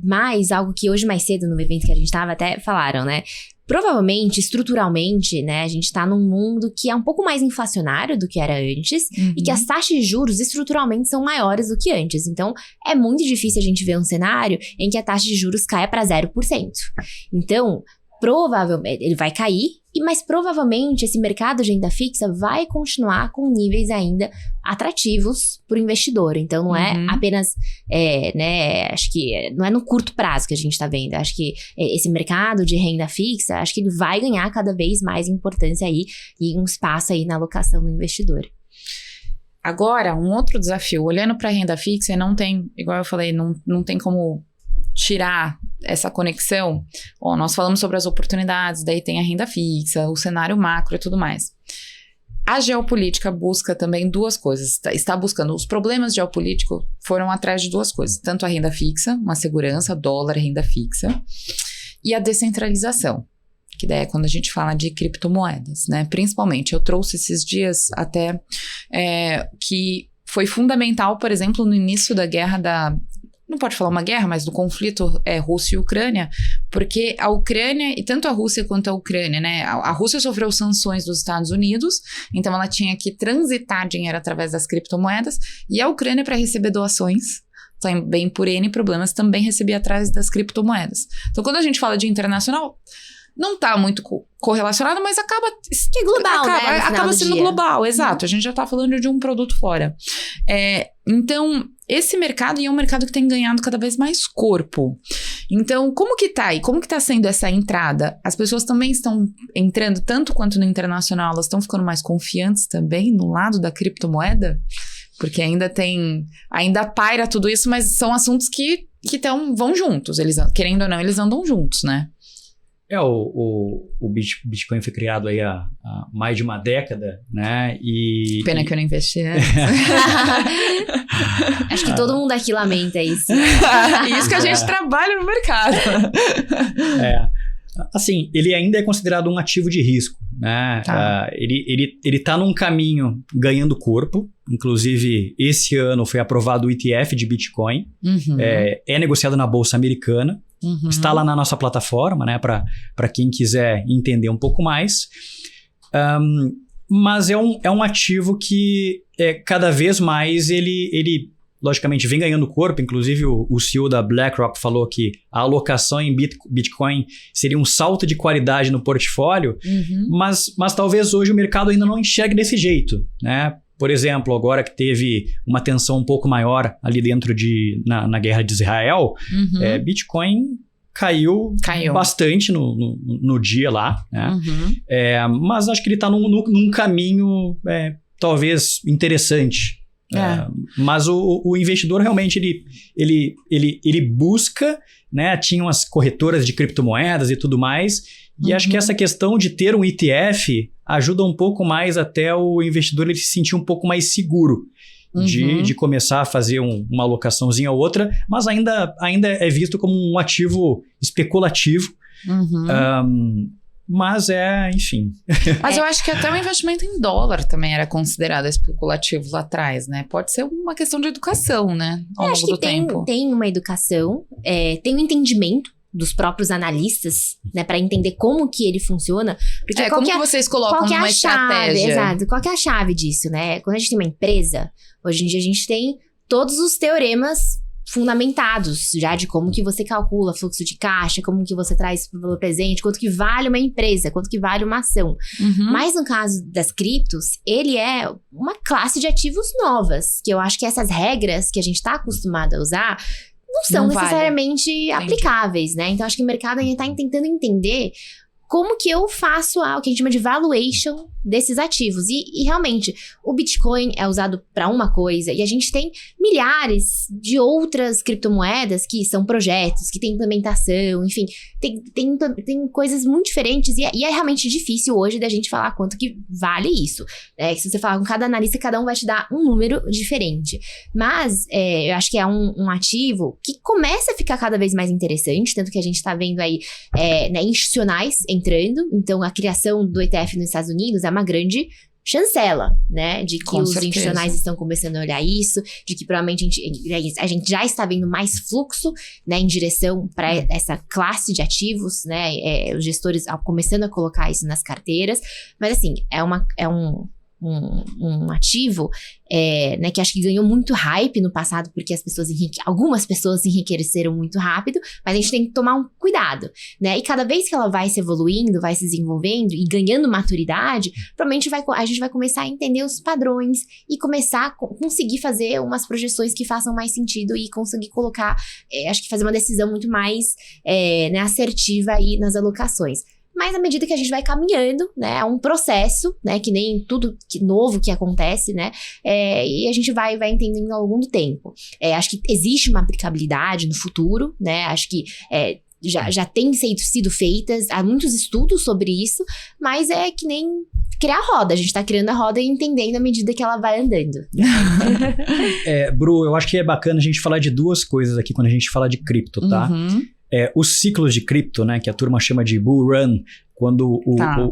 Speaker 3: Mas algo que hoje mais cedo no evento que a gente tava até falaram, né? Provavelmente, estruturalmente, né, a gente tá num mundo que é um pouco mais inflacionário do que era antes e que as taxas de juros estruturalmente são maiores do que antes. Então, é muito difícil a gente ver um cenário em que a taxa de juros caia para 0%. Então, provavelmente, ele vai cair, mas provavelmente esse mercado de renda fixa vai continuar com níveis ainda atrativos para o investidor. Então, não é apenas, né, acho que não é no curto prazo que a gente está vendo. Acho que esse mercado de renda fixa, acho que ele vai ganhar cada vez mais importância aí e um espaço aí na alocação do investidor.
Speaker 1: Agora, um outro desafio, olhando para a renda fixa, não tem, igual eu falei, não tem como tirar essa conexão. Ó, nós falamos sobre as oportunidades, daí tem a renda fixa, o cenário macro e tudo mais. A geopolítica busca também duas coisas. Está buscando, os problemas geopolíticos foram atrás de duas coisas. Tanto a renda fixa, uma segurança, dólar, renda fixa, e a descentralização, que daí é quando a gente fala de criptomoedas, né? Principalmente, eu trouxe esses dias até que foi fundamental, por exemplo, no início da guerra não pode falar uma guerra, mas do conflito Rússia e Ucrânia, porque a Ucrânia, e tanto a Rússia quanto a Ucrânia, né? A Rússia sofreu sanções dos Estados Unidos, então ela tinha que transitar dinheiro através das criptomoedas, e a Ucrânia, para receber doações, também por N problemas, também recebia atrás das criptomoedas. Então, quando a gente fala de internacional, não está muito correlacionado, mas acaba...
Speaker 3: Que é global, né?
Speaker 1: Acaba sendo global, exato. A gente já está falando de um produto fora. Então, esse mercado é um mercado que tem ganhado cada vez mais corpo. Então, como que tá aí? Como que tá sendo essa entrada? As pessoas também estão entrando, tanto quanto no internacional, elas estão ficando mais confiantes também no lado da criptomoeda? Porque ainda paira tudo isso, mas são assuntos que vão juntos. Eles, querendo ou não, eles andam juntos, né?
Speaker 2: O Bitcoin foi criado aí há mais de uma década, né?
Speaker 1: Pena que eu não investi antes.
Speaker 3: Acho que todo mundo aqui lamenta isso.
Speaker 1: Isso que a gente trabalha no mercado.
Speaker 2: Assim, ele ainda é considerado um ativo de risco, né?
Speaker 1: Tá.
Speaker 2: Ele tá num caminho ganhando corpo. Inclusive, esse ano foi aprovado o ETF de Bitcoin. É negociado na Bolsa Americana. Está lá na nossa plataforma, né? Para quem quiser entender um pouco mais. Mas é um ativo que cada vez mais ele logicamente vem ganhando corpo. Inclusive o CEO da BlackRock falou que a alocação em Bitcoin seria um salto de qualidade no portfólio, mas talvez hoje o mercado ainda não enxergue desse jeito, né? Por exemplo, agora que teve uma tensão um pouco maior ali dentro na guerra de Israel, Bitcoin caiu bastante no dia lá, né? Mas acho que ele está num caminho talvez interessante. Mas o investidor realmente ele busca, né? Tinha umas corretoras de criptomoedas e tudo mais, e acho que essa questão de ter um ETF ajuda um pouco mais até o investidor ele se sentir um pouco mais seguro de começar a fazer uma alocaçãozinha ou outra, mas ainda é visto como um ativo especulativo. Mas enfim.
Speaker 1: Mas eu acho que até o investimento em dólar também era considerado especulativo lá atrás, né? Pode ser uma questão de educação, né? Ao longo do tempo.
Speaker 3: Tem uma educação, tem um entendimento dos próprios analistas, né, para entender como que ele funciona. Porque
Speaker 1: como que vocês colocam numa estratégia?
Speaker 3: Exato. Qual que é a chave disso, né? Quando a gente tem uma empresa, hoje em dia a gente tem todos os teoremas fundamentados já de como que você calcula fluxo de caixa, como que você traz para o valor presente, quanto que vale uma empresa, quanto que vale uma ação. Mas no caso das criptos, ele é uma classe de ativos novas, que eu acho que essas regras que a gente está acostumado a usar não são necessariamente aplicáveis, né? Então, acho que o mercado ainda está tentando entender como que eu faço o que a gente chama de valuation desses ativos. E realmente, o Bitcoin é usado para uma coisa, e a gente tem milhares de outras criptomoedas que são projetos, que têm implementação, enfim, tem coisas muito diferentes, e é realmente difícil hoje da gente falar quanto que vale isso. Se você falar com cada analista, cada um vai te dar um número diferente. Mas eu acho que é um ativo que começa a ficar cada vez mais interessante, tanto que a gente está vendo aí institucionais entrando. Então, a criação do ETF nos Estados Unidos é uma grande chancela, né? De que
Speaker 1: Com
Speaker 3: os
Speaker 1: certeza.
Speaker 3: institucionais estão começando a olhar isso, de que provavelmente a gente já está vendo mais fluxo, né, em direção para essa classe de ativos, né? Os gestores começando a colocar isso nas carteiras. Mas assim, é um ativo né, que acho que ganhou muito hype no passado, porque algumas pessoas enriqueceram muito rápido, mas a gente tem que tomar um cuidado, né? E cada vez que ela vai se evoluindo, vai se desenvolvendo e ganhando maturidade, provavelmente a gente vai começar a entender os padrões e começar a conseguir fazer umas projeções que façam mais sentido e conseguir colocar, acho que fazer uma decisão muito mais né, assertiva aí nas alocações. Mas à medida que a gente vai caminhando, né, é um processo, né, que nem tudo novo que acontece, né, e a gente vai entendendo ao longo do tempo. Acho que existe uma aplicabilidade no futuro, né, acho que já tem sido feitas, há muitos estudos sobre isso, mas é que nem criar a roda, a gente tá criando a roda e entendendo à medida que ela vai andando.
Speaker 2: Bru, eu acho que é bacana a gente falar de duas coisas aqui quando a gente fala de cripto, tá?
Speaker 1: Uhum.
Speaker 2: Os ciclos de cripto, né, que a turma chama de bull run, quando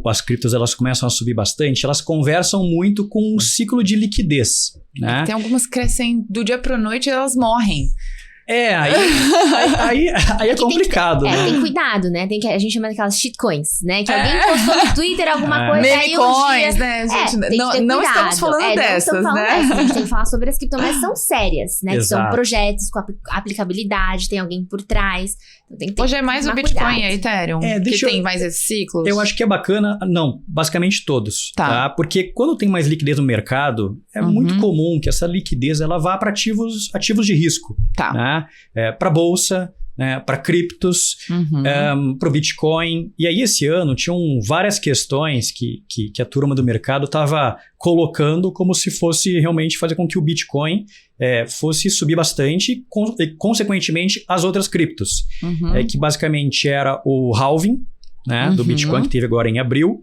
Speaker 2: as criptos elas começam a subir bastante, elas conversam muito com um ciclo de liquidez, né?
Speaker 1: Tem algumas que crescem do dia pra noite e elas morrem.
Speaker 2: Aí é complicado, né?
Speaker 3: Tem cuidado, né? A gente chama daquelas shitcoins, né? Que alguém postou no Twitter alguma coisa, aí
Speaker 1: Memecoins, né, gente? Não estamos falando dessas, né?
Speaker 3: A gente tem que falar sobre as criptomoedas, são sérias, né?
Speaker 2: Exato.
Speaker 3: Que são projetos com aplicabilidade, tem alguém por trás. Então tem que
Speaker 1: Hoje é mais o Bitcoin e a Ethereum que tem mais esses ciclos?
Speaker 2: Eu acho que é bacana, não, basicamente todos, tá? Porque quando tem mais liquidez no mercado, é muito comum que essa liquidez ela vá para ativos de risco, né? Para bolsa, né? Para criptos, para o Bitcoin. E aí esse ano tinham várias questões que a turma do mercado estava colocando como se fosse realmente fazer com que o Bitcoin fosse subir bastante e, consequentemente, as outras criptos. Que basicamente era o halving, né, do Bitcoin, que teve agora em abril.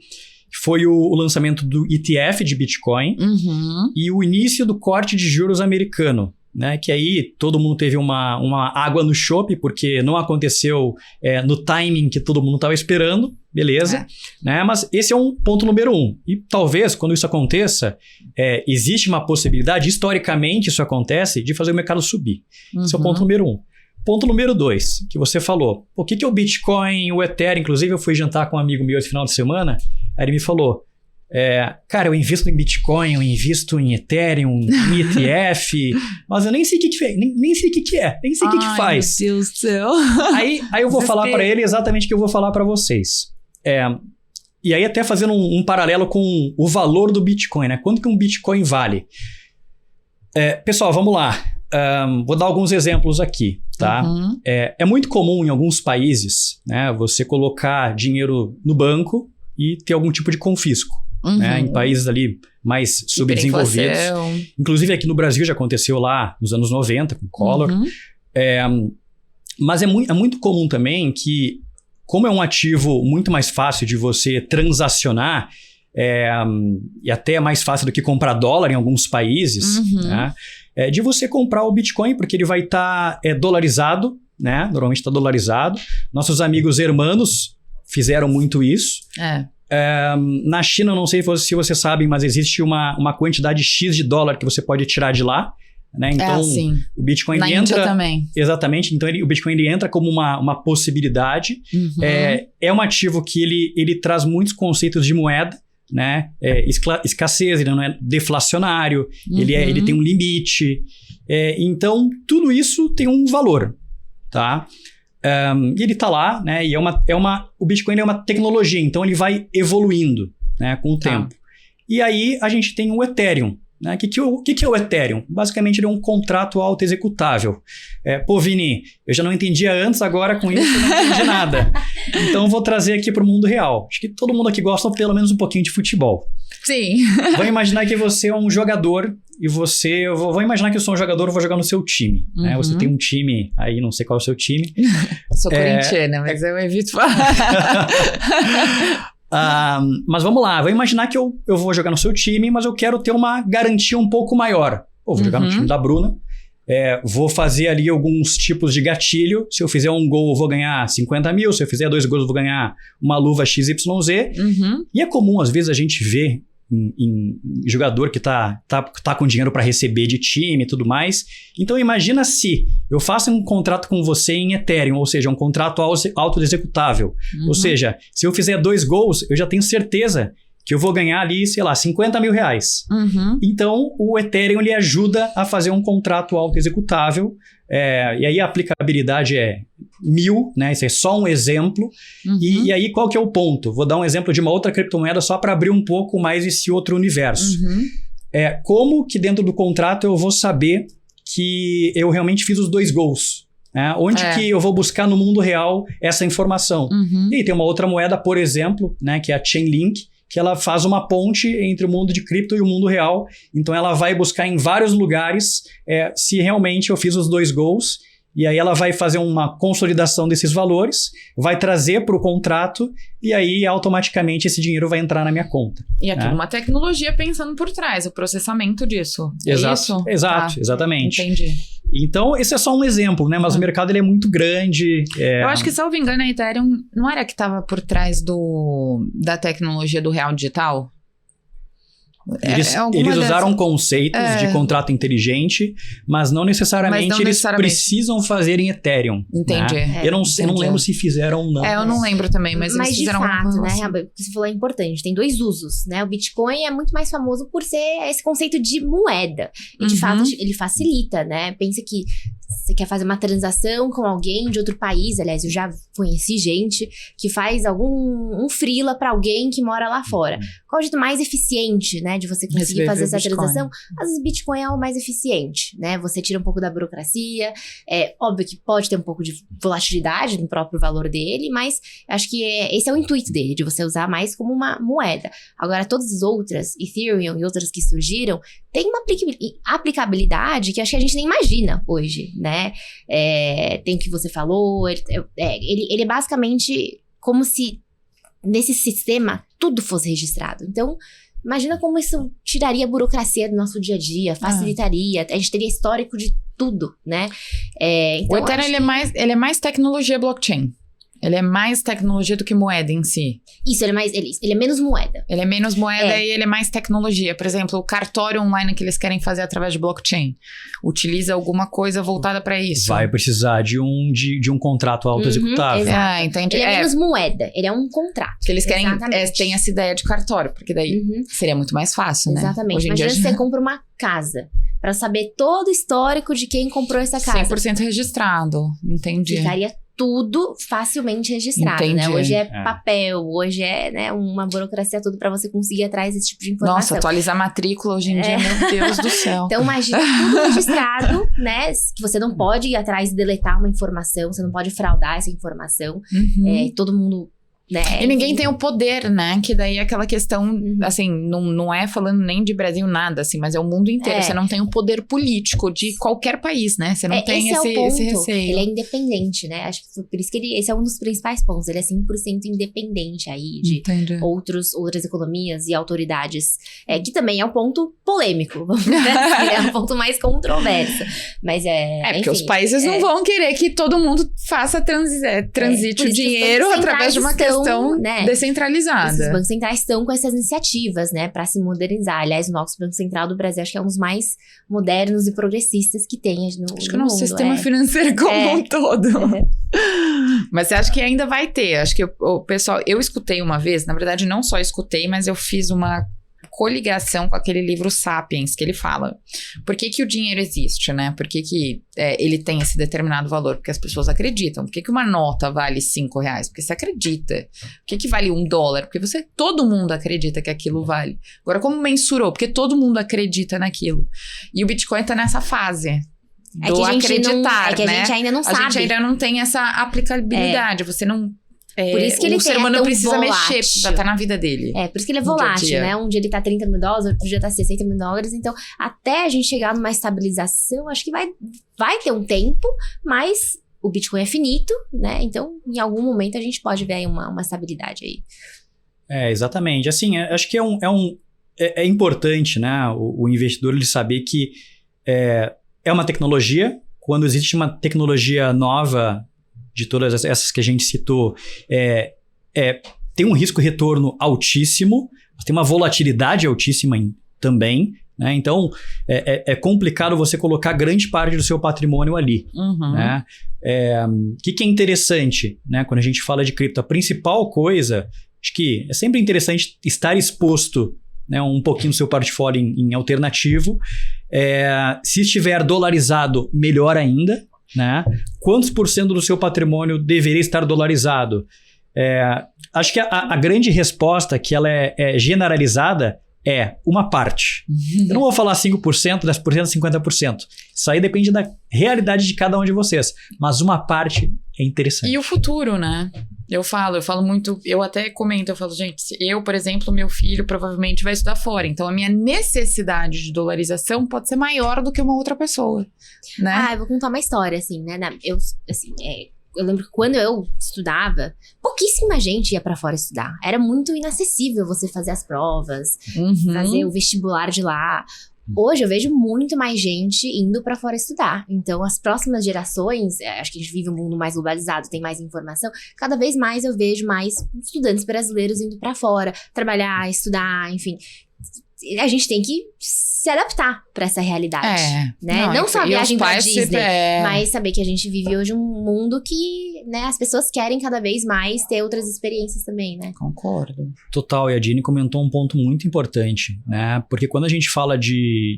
Speaker 2: Foi o lançamento do ETF de Bitcoin e o início do corte de juros americano. Né, que aí todo mundo teve uma água no chope, porque não aconteceu no timing que todo mundo estava esperando, beleza, né, mas esse é um ponto número 1. E talvez, quando isso aconteça, existe uma possibilidade, historicamente isso acontece, de fazer o mercado subir. Esse é o ponto número 1. Ponto número 2, que você falou. O que é o Bitcoin, o Ethereum? Inclusive, eu fui jantar com um amigo meu esse final de semana, aí ele me falou... cara, eu invisto em Bitcoin, eu invisto em Ethereum, em ETF, mas eu nem sei o que é, nem sei o que é, nem sei o que faz.
Speaker 1: Meu Deus do céu.
Speaker 2: Aí eu vou falar para ele exatamente o que eu vou falar para vocês. E aí até fazendo um paralelo com o valor do Bitcoin, né? Quanto que um Bitcoin vale? Pessoal, vamos lá. Vou dar alguns exemplos aqui, tá? É muito comum em alguns países, né, você colocar dinheiro no banco e ter algum tipo de confisco. Né, em países ali mais subdesenvolvidos. Inclusive aqui no Brasil já aconteceu lá nos anos 90, com Collor. Mas é muito comum também que, como é um ativo muito mais fácil de você transacionar, e até mais fácil do que comprar dólar em alguns países, né, de você comprar o Bitcoin, porque ele vai estar dolarizado, né, normalmente está dolarizado. Nossos amigos hermanos fizeram muito isso. Na China, não sei se vocês sabem, mas existe uma quantidade X de dólar que você pode tirar de lá, né? Então, o Bitcoin
Speaker 1: na
Speaker 2: entra...
Speaker 1: Índia também.
Speaker 2: Exatamente. Então, o Bitcoin ele entra como uma possibilidade. É um ativo que ele traz muitos conceitos de moeda, né? Escassez, ele não é deflacionário, ele tem um limite. Então, tudo isso tem um valor, tá? E ele está lá, né? E o Bitcoin é uma tecnologia, então ele vai evoluindo, né, com o tempo. E aí a gente tem o Ethereum. Né? O que é o Ethereum? Basicamente ele é um contrato auto-executável. Vini, eu já não entendia antes, agora com isso eu não entendi nada. Então vou trazer aqui para o mundo real. Acho que todo mundo aqui gosta pelo menos um pouquinho de futebol.
Speaker 1: Sim.
Speaker 2: Vamos imaginar que você é um jogador e vou imaginar que eu sou um jogador e vou jogar no seu time. Né? Você tem um time, aí não sei qual é o seu time.
Speaker 1: Eu sou corintiana, mas eu evito falar.
Speaker 2: Mas vamos lá, vou imaginar que eu vou jogar no seu time, mas eu quero ter uma garantia um pouco maior. Vou jogar no time da Bruna, vou fazer ali alguns tipos de gatilho. Se eu fizer um gol, eu vou ganhar 50 mil. Se eu fizer 2 gols, eu vou ganhar uma luva XYZ. E é comum, às vezes, a gente ver jogador que tá com dinheiro para receber de time e tudo mais. Então imagina se eu faço um contrato com você em Ethereum, ou seja, um contrato auto-executável. Ou seja, se eu fizer 2 gols, eu já tenho certeza que eu vou ganhar ali, sei lá, 50 mil reais. Então, o Ethereum ele ajuda a fazer um contrato auto-executável, e aí a aplicabilidade é 1000, né? Isso é só um exemplo. E aí, qual que é o ponto? Vou dar um exemplo de uma outra criptomoeda só para abrir um pouco mais esse outro universo. Como que dentro do contrato eu vou saber que eu realmente fiz os 2 gols? Onde que eu vou buscar no mundo real essa informação? E tem uma outra moeda, por exemplo, né, que é a Chainlink, que ela faz uma ponte entre o mundo de cripto e o mundo real. Então, ela vai buscar em vários lugares se realmente eu fiz os 2 gols. E aí, ela vai fazer uma consolidação desses valores, vai trazer para o contrato e aí, automaticamente, esse dinheiro vai entrar na minha conta.
Speaker 1: E é tudo uma tecnologia pensando por trás, o processamento disso.
Speaker 2: Exato,
Speaker 1: é isso?
Speaker 2: Exato, exatamente.
Speaker 1: Entendi.
Speaker 2: Então, esse é só um exemplo, né? Mas o mercado ele é muito grande.
Speaker 1: Eu acho que, salvo engano, a Ethereum não era que estava por trás da tecnologia do real digital?
Speaker 2: Eles usaram conceitos de contrato inteligente, mas não necessariamente eles precisam fazer em Ethereum.
Speaker 1: Entendi.
Speaker 2: Né? Eu não lembro se fizeram ou não.
Speaker 1: Eu não lembro também, mas eles fizeram
Speaker 3: de fato, né,
Speaker 1: assim.
Speaker 3: o que você falou é importante. Tem 2 usos, né? O Bitcoin é muito mais famoso por ser esse conceito de moeda. E, de fato, ele facilita, né? Pensa que você quer fazer uma transação com alguém de outro país. Aliás, eu já conheci gente que faz um freela para alguém que mora lá fora. Qual é o jeito mais eficiente, né, de você conseguir fazer essa transação? Às vezes, Bitcoin é o mais eficiente, né? Você tira um pouco da burocracia. É óbvio que pode ter um pouco de volatilidade no próprio valor dele, mas acho que esse é o intuito dele, de você usar mais como uma moeda. Agora, todas as outras, Ethereum e outras que surgiram, tem uma aplicabilidade que acho que a gente nem imagina hoje, né? Tem o que você falou, ele é basicamente como se nesse sistema tudo fosse registrado. Então, imagina como isso tiraria a burocracia do nosso dia a dia, facilitaria, a gente teria histórico de tudo, né? Então,
Speaker 1: o Ethereum ele é mais tecnologia blockchain. Ele é mais tecnologia do que moeda em si.
Speaker 3: Isso, ele é menos moeda.
Speaker 1: Ele é menos moeda e ele é mais tecnologia. Por exemplo, o cartório online que eles querem fazer através de blockchain utiliza alguma coisa voltada para isso.
Speaker 2: Vai precisar de um contrato auto-executável.
Speaker 1: Entendi.
Speaker 3: Ele é menos moeda, ele é um contrato.
Speaker 1: Que eles querem, tem essa ideia de cartório, porque daí seria muito mais fácil, né?
Speaker 3: Exatamente. Imagina se você compra uma casa, para saber todo o histórico de quem comprou essa casa.
Speaker 1: 100% registrado, entendi.
Speaker 3: Ficaria tudo facilmente registrado, né? Hoje é papel, hoje é, né, uma burocracia tudo para você conseguir atrás desse tipo de informação.
Speaker 1: Nossa, atualizar matrícula hoje em dia, meu Deus do céu.
Speaker 3: Então, imagina tudo registrado, né? Que você não pode ir atrás e deletar uma informação, você não pode fraudar essa informação. Todo mundo... Né?
Speaker 1: E ninguém tem o poder, né? Que daí é aquela questão, assim, não é falando nem de Brasil nada, assim, mas é o mundo inteiro. Você não tem o poder político de qualquer país, né? Você não tem esse receio.
Speaker 3: Ele é independente, né? Acho que foi por isso que esse é um dos principais pontos. Ele é 100% independente aí de outras economias e autoridades. Que também é um ponto polêmico, vamos dizer assim, é um ponto mais controverso. Mas
Speaker 1: porque
Speaker 3: enfim,
Speaker 1: os países não vão querer que todo mundo faça transite o dinheiro através de uma questão descentralizada.
Speaker 3: Esses bancos centrais estão com essas iniciativas, né, para se modernizar. Aliás, o nosso Banco Central do Brasil acho que é um dos mais modernos e progressistas que tem no mundo.
Speaker 1: Acho que é o nosso sistema financeiro como um todo. Mas você acha que ainda vai ter? Acho que o pessoal... Eu escutei uma vez, na verdade não só escutei, mas eu fiz uma coligação com aquele livro Sapiens, que ele fala por que o dinheiro existe, né? Por que ele tem esse determinado valor? Porque as pessoas acreditam. Por que uma nota vale R$5? Porque você acredita. Por que vale $1? Porque todo mundo acredita que aquilo vale. Agora, como mensurou? Porque todo mundo acredita naquilo. E o Bitcoin tá nessa fase do acreditar,
Speaker 3: né? A gente ainda não sabe.
Speaker 1: A gente ainda não tem essa aplicabilidade. Você não...
Speaker 3: Por isso que ele
Speaker 1: o ser humano precisa mexer, já tá na vida dele.
Speaker 3: Por isso que ele é volátil, né? Um dia ele tá $30 mil, outro dia tá $60 mil. Então, até a gente chegar numa estabilização, acho que vai ter um tempo, mas o Bitcoin é finito, né? Então, em algum momento a gente pode ver aí uma estabilidade aí.
Speaker 2: Exatamente. Assim, acho que é importante, né? O investidor ele saber que é uma tecnologia. Quando existe uma tecnologia nova, de todas essas que a gente citou, tem um risco-retorno altíssimo, mas tem uma volatilidade altíssima também, né? Então, é complicado você colocar grande parte do seu patrimônio ali. Né? O que é interessante, né? Quando a gente fala de cripto? A principal coisa, acho que é sempre interessante estar exposto, né, um pouquinho do seu portfólio em alternativo. Se estiver dolarizado, melhor ainda. Né? Quantos % do seu patrimônio deveria estar dolarizado? Acho que a grande resposta, que ela é generalizada, é uma parte. Eu não vou falar 5%, 10%, 50%. Isso aí depende da realidade de cada um de vocês. Mas uma parte é interessante.
Speaker 1: E o futuro, né? Eu falo muito, eu até comento, eu falo, gente, eu, por exemplo, meu filho provavelmente vai estudar fora. Então, a minha necessidade de dolarização pode ser maior do que uma outra pessoa, né?
Speaker 3: Eu vou contar uma história, assim, né? Eu lembro que quando eu estudava, pouquíssima gente ia pra fora estudar. Era muito inacessível você fazer as provas, fazer o vestibular de lá. Hoje eu vejo muito mais gente indo pra fora estudar. Então, as próximas gerações, acho que a gente vive um mundo mais globalizado, tem mais informação. Cada vez mais eu vejo mais estudantes brasileiros indo pra fora, trabalhar, estudar, enfim. A gente tem que se adaptar pra essa realidade, né? Não só a viagem pra Disney, mas saber que a gente vive hoje um mundo que, né, as pessoas querem cada vez mais ter outras experiências também, né?
Speaker 1: Concordo.
Speaker 2: Total, e a Dini comentou um ponto muito importante, né? Porque quando a gente fala de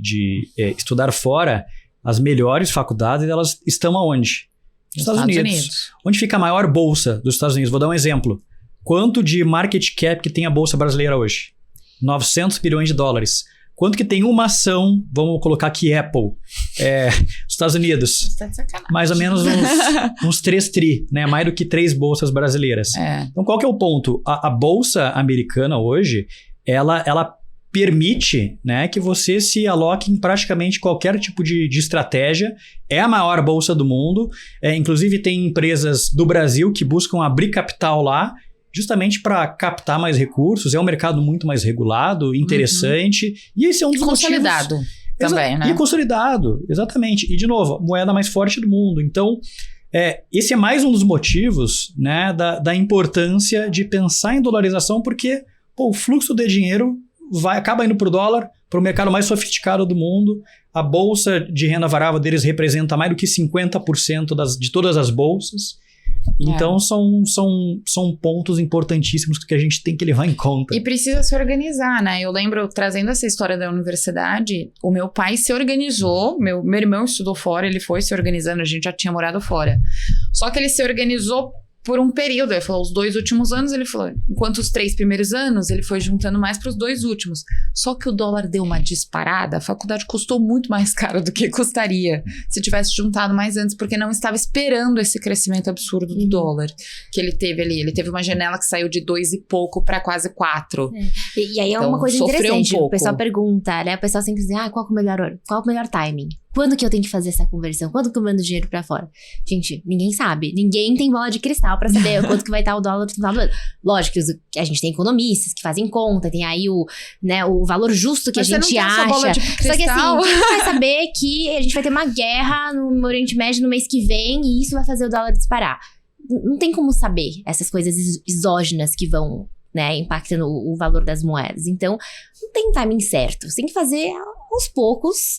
Speaker 2: estudar fora, as melhores faculdades, elas estão aonde? Nos Estados Unidos. Onde fica a maior bolsa dos Estados Unidos? Vou dar um exemplo. Quanto de market cap que tem a bolsa brasileira hoje? 900 bilhões de dólares. Quanto que tem uma ação, vamos colocar aqui Apple, nos Estados Unidos?
Speaker 1: Tá de sacanagem.
Speaker 2: Mais ou menos uns 3 tri, né? Mais do que 3 bolsas brasileiras. Então, qual que é o ponto? A bolsa americana hoje, ela permite, né, que você se aloque em praticamente qualquer tipo de estratégia. É a maior bolsa do mundo. Inclusive, tem empresas do Brasil que buscam abrir capital lá, justamente para captar mais recursos. É um mercado muito mais regulado, interessante. E esse é um dos
Speaker 1: consolidado
Speaker 2: motivos,
Speaker 1: também, né?
Speaker 2: E consolidado, exatamente. E, de novo, a moeda mais forte do mundo. Então, esse é mais um dos motivos, né, da importância de pensar em dolarização, porque o fluxo de dinheiro acaba indo para o dólar, para o mercado mais sofisticado do mundo. A bolsa de renda variável deles representa mais do que 50% de todas as bolsas. Então, são pontos importantíssimos que a gente tem que levar em conta.
Speaker 1: E precisa se organizar, né? Eu lembro, trazendo essa história da universidade, o meu pai se organizou, meu irmão estudou fora, ele foi se organizando, a gente já tinha morado fora. Só que ele se organizou por um período, ele falou, os 2 últimos anos, ele falou, enquanto os 3 primeiros anos, ele foi juntando mais para os 2 últimos. Só que o dólar deu uma disparada, a faculdade custou muito mais caro do que custaria se tivesse juntado mais antes, porque não estava esperando esse crescimento absurdo do dólar que ele teve ali. Ele teve uma janela que saiu de 2 e pouco para quase 4.
Speaker 3: E aí então, uma coisa interessante, o pessoal pergunta, né? O pessoal sempre diz, qual é o melhor timing? Quando que eu tenho que fazer essa conversão? Quando que eu mando dinheiro pra fora? Gente, ninguém sabe. Ninguém tem bola de cristal pra saber quanto que vai estar o dólar no final do ano. Lógico que a gente tem economistas que fazem conta, tem aí o valor justo que a gente acha.
Speaker 1: Bola de cristal.
Speaker 3: Só que assim, quem vai saber que a gente vai ter uma guerra no Oriente Médio no mês que vem e isso vai fazer o dólar disparar? Não tem como saber essas coisas exógenas que vão, né, impactando o valor das moedas. Então, não tem timing certo. Você tem que fazer aos poucos,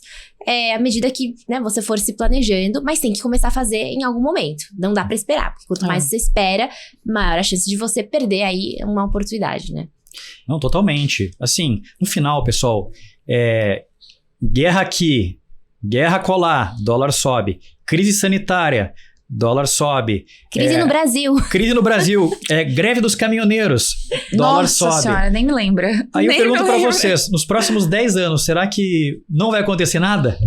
Speaker 3: à medida que, né, você for se planejando, mas tem que começar a fazer em algum momento. Não dá pra esperar, porque quanto mais você espera, maior a chance de você perder aí uma oportunidade, né?
Speaker 2: Não, totalmente. Assim, no final, pessoal, guerra aqui, guerra colar, dólar sobe. Crise sanitária, dólar sobe.
Speaker 3: Crise no Brasil.
Speaker 2: Crise no Brasil. Greve dos caminhoneiros. Dólar sobe.
Speaker 1: Nossa senhora, nem me lembra.
Speaker 2: Aí eu pergunto pra vocês, nos próximos 10 anos, será que não vai acontecer nada?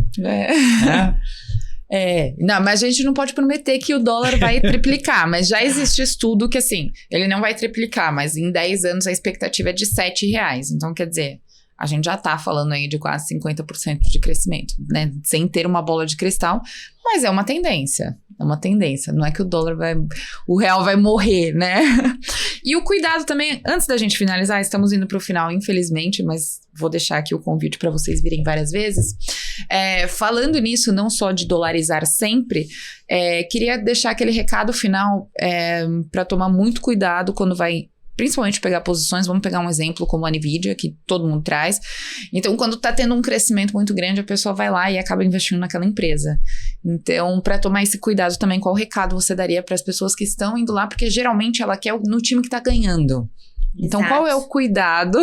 Speaker 1: Não, mas a gente não pode prometer que o dólar vai triplicar, mas já existe estudo que, assim, ele não vai triplicar, mas em 10 anos a expectativa é de R$7. Então, quer dizer, a gente já tá falando aí de quase 50% de crescimento, né? Sem ter uma bola de cristal, mas é uma tendência. É uma tendência. Não é que o real vai morrer, né? E o cuidado também, antes da gente finalizar, estamos indo pro final, infelizmente, mas vou deixar aqui o convite para vocês virem várias vezes. Falando nisso, não só de dolarizar sempre, queria deixar aquele recado final para tomar muito cuidado quando vai principalmente pegar posições, vamos pegar um exemplo como a NVIDIA, que todo mundo traz. Então, quando tá tendo um crescimento muito grande, a pessoa vai lá e acaba investindo naquela empresa. Então, para tomar esse cuidado também, qual recado você daria para as pessoas que estão indo lá? Porque geralmente ela quer no time que tá ganhando. Então,
Speaker 3: Exato.
Speaker 1: qual é o cuidado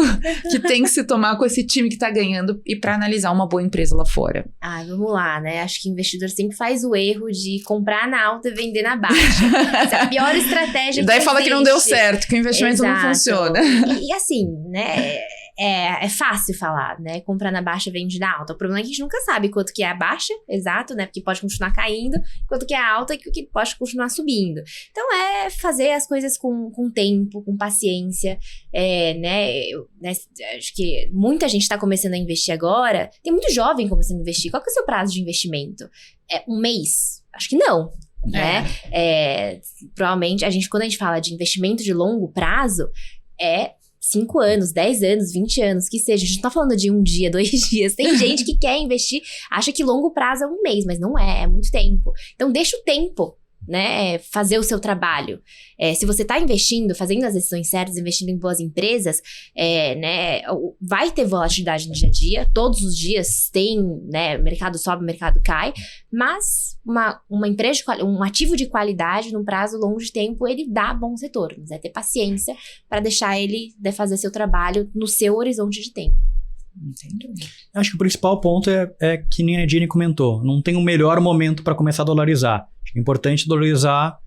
Speaker 1: que tem que se tomar com esse time que tá ganhando e para analisar uma boa empresa lá fora?
Speaker 3: Vamos lá, né? Acho que o investidor sempre faz o erro de comprar na alta e vender na baixa. Essa é a pior estratégia.
Speaker 1: E daí fala que não deu certo, que o investimento
Speaker 3: Exato.
Speaker 1: não funciona.
Speaker 3: E assim, né? É fácil falar, né? Comprar na baixa, vende na alta. O problema é que a gente nunca sabe quanto que é a baixa, exato, né? Porque pode continuar caindo, quanto que é a alta e que pode continuar subindo. Então, é fazer as coisas com tempo, com paciência, acho que muita gente tá começando a investir agora. Tem muito jovem começando a investir. Qual que é o seu prazo de investimento? É um mês? Acho que não. Né? Provavelmente, quando a gente fala de investimento de longo prazo, 5 anos, 10 anos, 20 anos, que seja. A gente não tá falando de 1 dia, 2 dias. Tem gente que quer investir, acha que longo prazo é 1 mês, mas não é muito tempo. Então, deixa o tempo, né, fazer o seu trabalho. Se você tá investindo, fazendo as decisões certas, investindo em boas empresas, vai ter volatilidade no dia a dia. Todos os dias tem, né, mercado sobe, mercado cai. Mas uma empresa, um ativo de qualidade, num prazo longo de tempo, ele dá bons retornos. É ter paciência para deixar ele fazer seu trabalho no seu horizonte de tempo.
Speaker 1: Entendi.
Speaker 2: Acho que o principal ponto é que nem a Jenny comentou. Não tem um melhor momento para começar a dolarizar. É importante dolarizar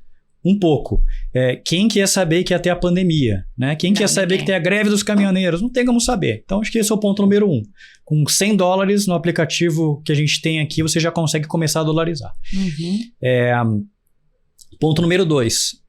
Speaker 2: um pouco. Quem quer saber que ia ter a pandemia? Né? Quem quer saber que tem a greve dos caminhoneiros? Não tem como saber. Então, acho que esse é o ponto número 1. Com $100 no aplicativo que a gente tem aqui, você já consegue começar a dolarizar. Ponto número 2.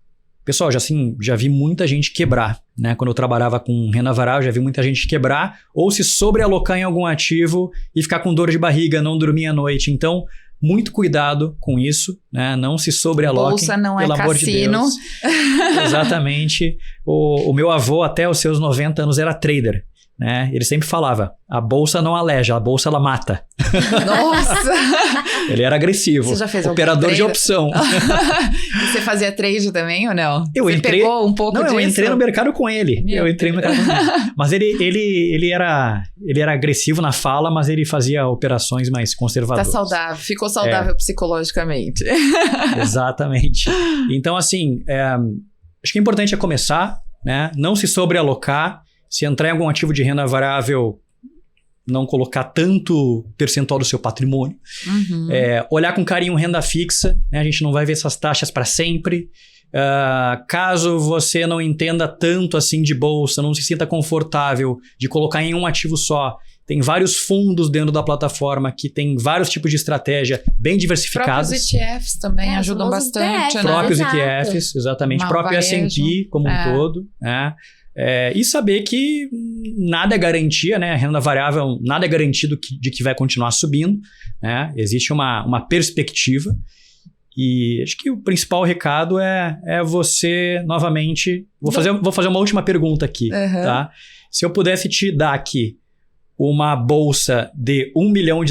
Speaker 2: Pessoal, já vi muita gente quebrar. Né? Quando eu trabalhava com renda variável, já vi muita gente quebrar ou se sobrealocar em algum ativo e ficar com dor de barriga, não dormir à noite. Então, muito cuidado com isso, né? Não se sobrealoquem.
Speaker 1: Bolsa não
Speaker 2: pelo amor
Speaker 1: cassino.
Speaker 2: De Deus. Exatamente. O meu avô, até os seus 90 anos, era trader. Né? Ele sempre falava, a bolsa não aleja, a bolsa ela mata.
Speaker 1: Nossa!
Speaker 2: Ele era agressivo.
Speaker 1: Você já fez
Speaker 2: operador de opção.
Speaker 1: E você fazia trade também ou não? Você pegou um pouco disso?
Speaker 2: Não, eu entrei no mercado com ele. Mas ele era agressivo na fala, mas ele fazia operações mais conservadoras.
Speaker 1: Tá saudável, ficou saudável psicologicamente.
Speaker 2: Exatamente. Então, assim, acho que o importante é começar, né? Não se sobrealocar. Se entrar em algum ativo de renda variável, não colocar tanto percentual do seu patrimônio. Olhar com carinho renda fixa, né? A gente não vai ver essas taxas para sempre. Caso você não entenda tanto assim de bolsa, não se sinta confortável de colocar em um ativo só, tem vários fundos dentro da plataforma que tem vários tipos de estratégia bem diversificados.
Speaker 1: Próprios ETFs também ajudam bastante.
Speaker 3: ETF,
Speaker 1: né?
Speaker 2: Próprios ETFs, exatamente. Próprio S&P como um todo, né? E saber que nada é garantia, né? A renda variável, nada é garantido de que vai continuar subindo, né? Existe uma perspectiva e acho que o principal recado é você, novamente... Vou fazer uma última pergunta aqui, tá? Se eu pudesse te dar aqui uma bolsa de $1 milhão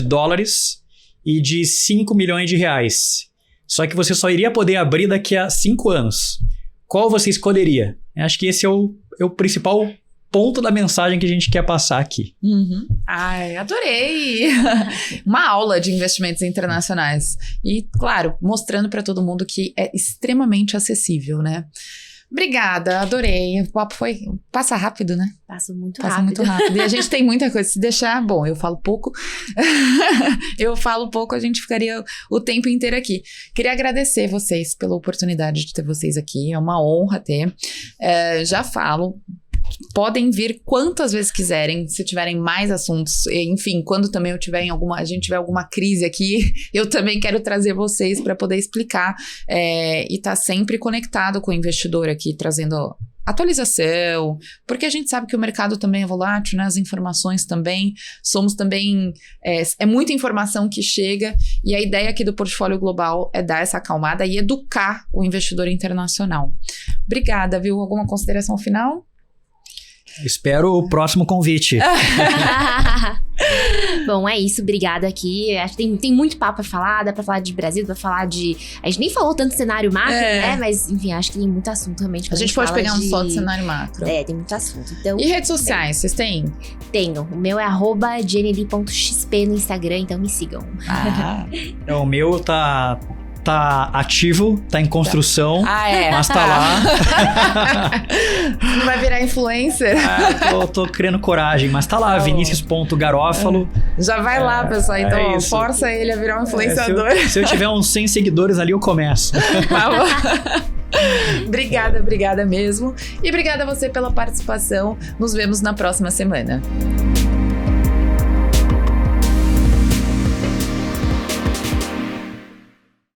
Speaker 2: e de 5 milhões de reais, só que você só iria poder abrir daqui a 5 anos, qual você escolheria? Acho que esse é o principal ponto da mensagem que a gente quer passar aqui.
Speaker 1: Ai, adorei! Uma aula de investimentos internacionais. E, claro, mostrando para todo mundo que é extremamente acessível, né? Obrigada, adorei. O papo passa rápido, né?
Speaker 3: Passa muito
Speaker 1: rápido. E a gente tem muita coisa. Se deixar, bom, eu falo pouco. A gente ficaria o tempo inteiro aqui. Queria agradecer vocês pela oportunidade de ter vocês aqui. É uma honra ter. Já falo. Podem vir quantas vezes quiserem, se tiverem mais assuntos. Enfim, quando também a gente tiver alguma crise aqui, eu também quero trazer vocês para poder explicar e estar sempre conectado com o investidor aqui, trazendo atualização, porque a gente sabe que o mercado também é volátil, né? As informações também, somos também, é muita informação que chega, e a ideia aqui do Portfólio Global é dar essa acalmada e educar o investidor internacional. Obrigada, viu? Alguma consideração final?
Speaker 2: Espero o próximo convite.
Speaker 3: Bom, é isso. Obrigada aqui. Acho que tem muito papo pra falar. Dá pra falar de Brasil, dá pra falar de... A gente nem falou tanto cenário macro, né? Mas, enfim, acho que tem muito assunto realmente.
Speaker 1: A gente pode pegar um só de cenário macro.
Speaker 3: Tem muito assunto. Então,
Speaker 1: e redes sociais, vocês têm?
Speaker 3: Tenho. O meu é @jenny.xp no Instagram, então me sigam.
Speaker 2: O meu tá ativo, tá em construção, mas tá lá.
Speaker 1: Não vai virar influencer?
Speaker 2: Tô criando coragem, mas tá lá, Vinicius.Garófalo.
Speaker 1: Já vai lá, pessoal, então força ele a virar um influenciador.
Speaker 2: Se eu tiver uns 100 seguidores ali, eu começo.
Speaker 1: Tá bom. Obrigada mesmo. E obrigada a você pela participação. Nos vemos na próxima semana.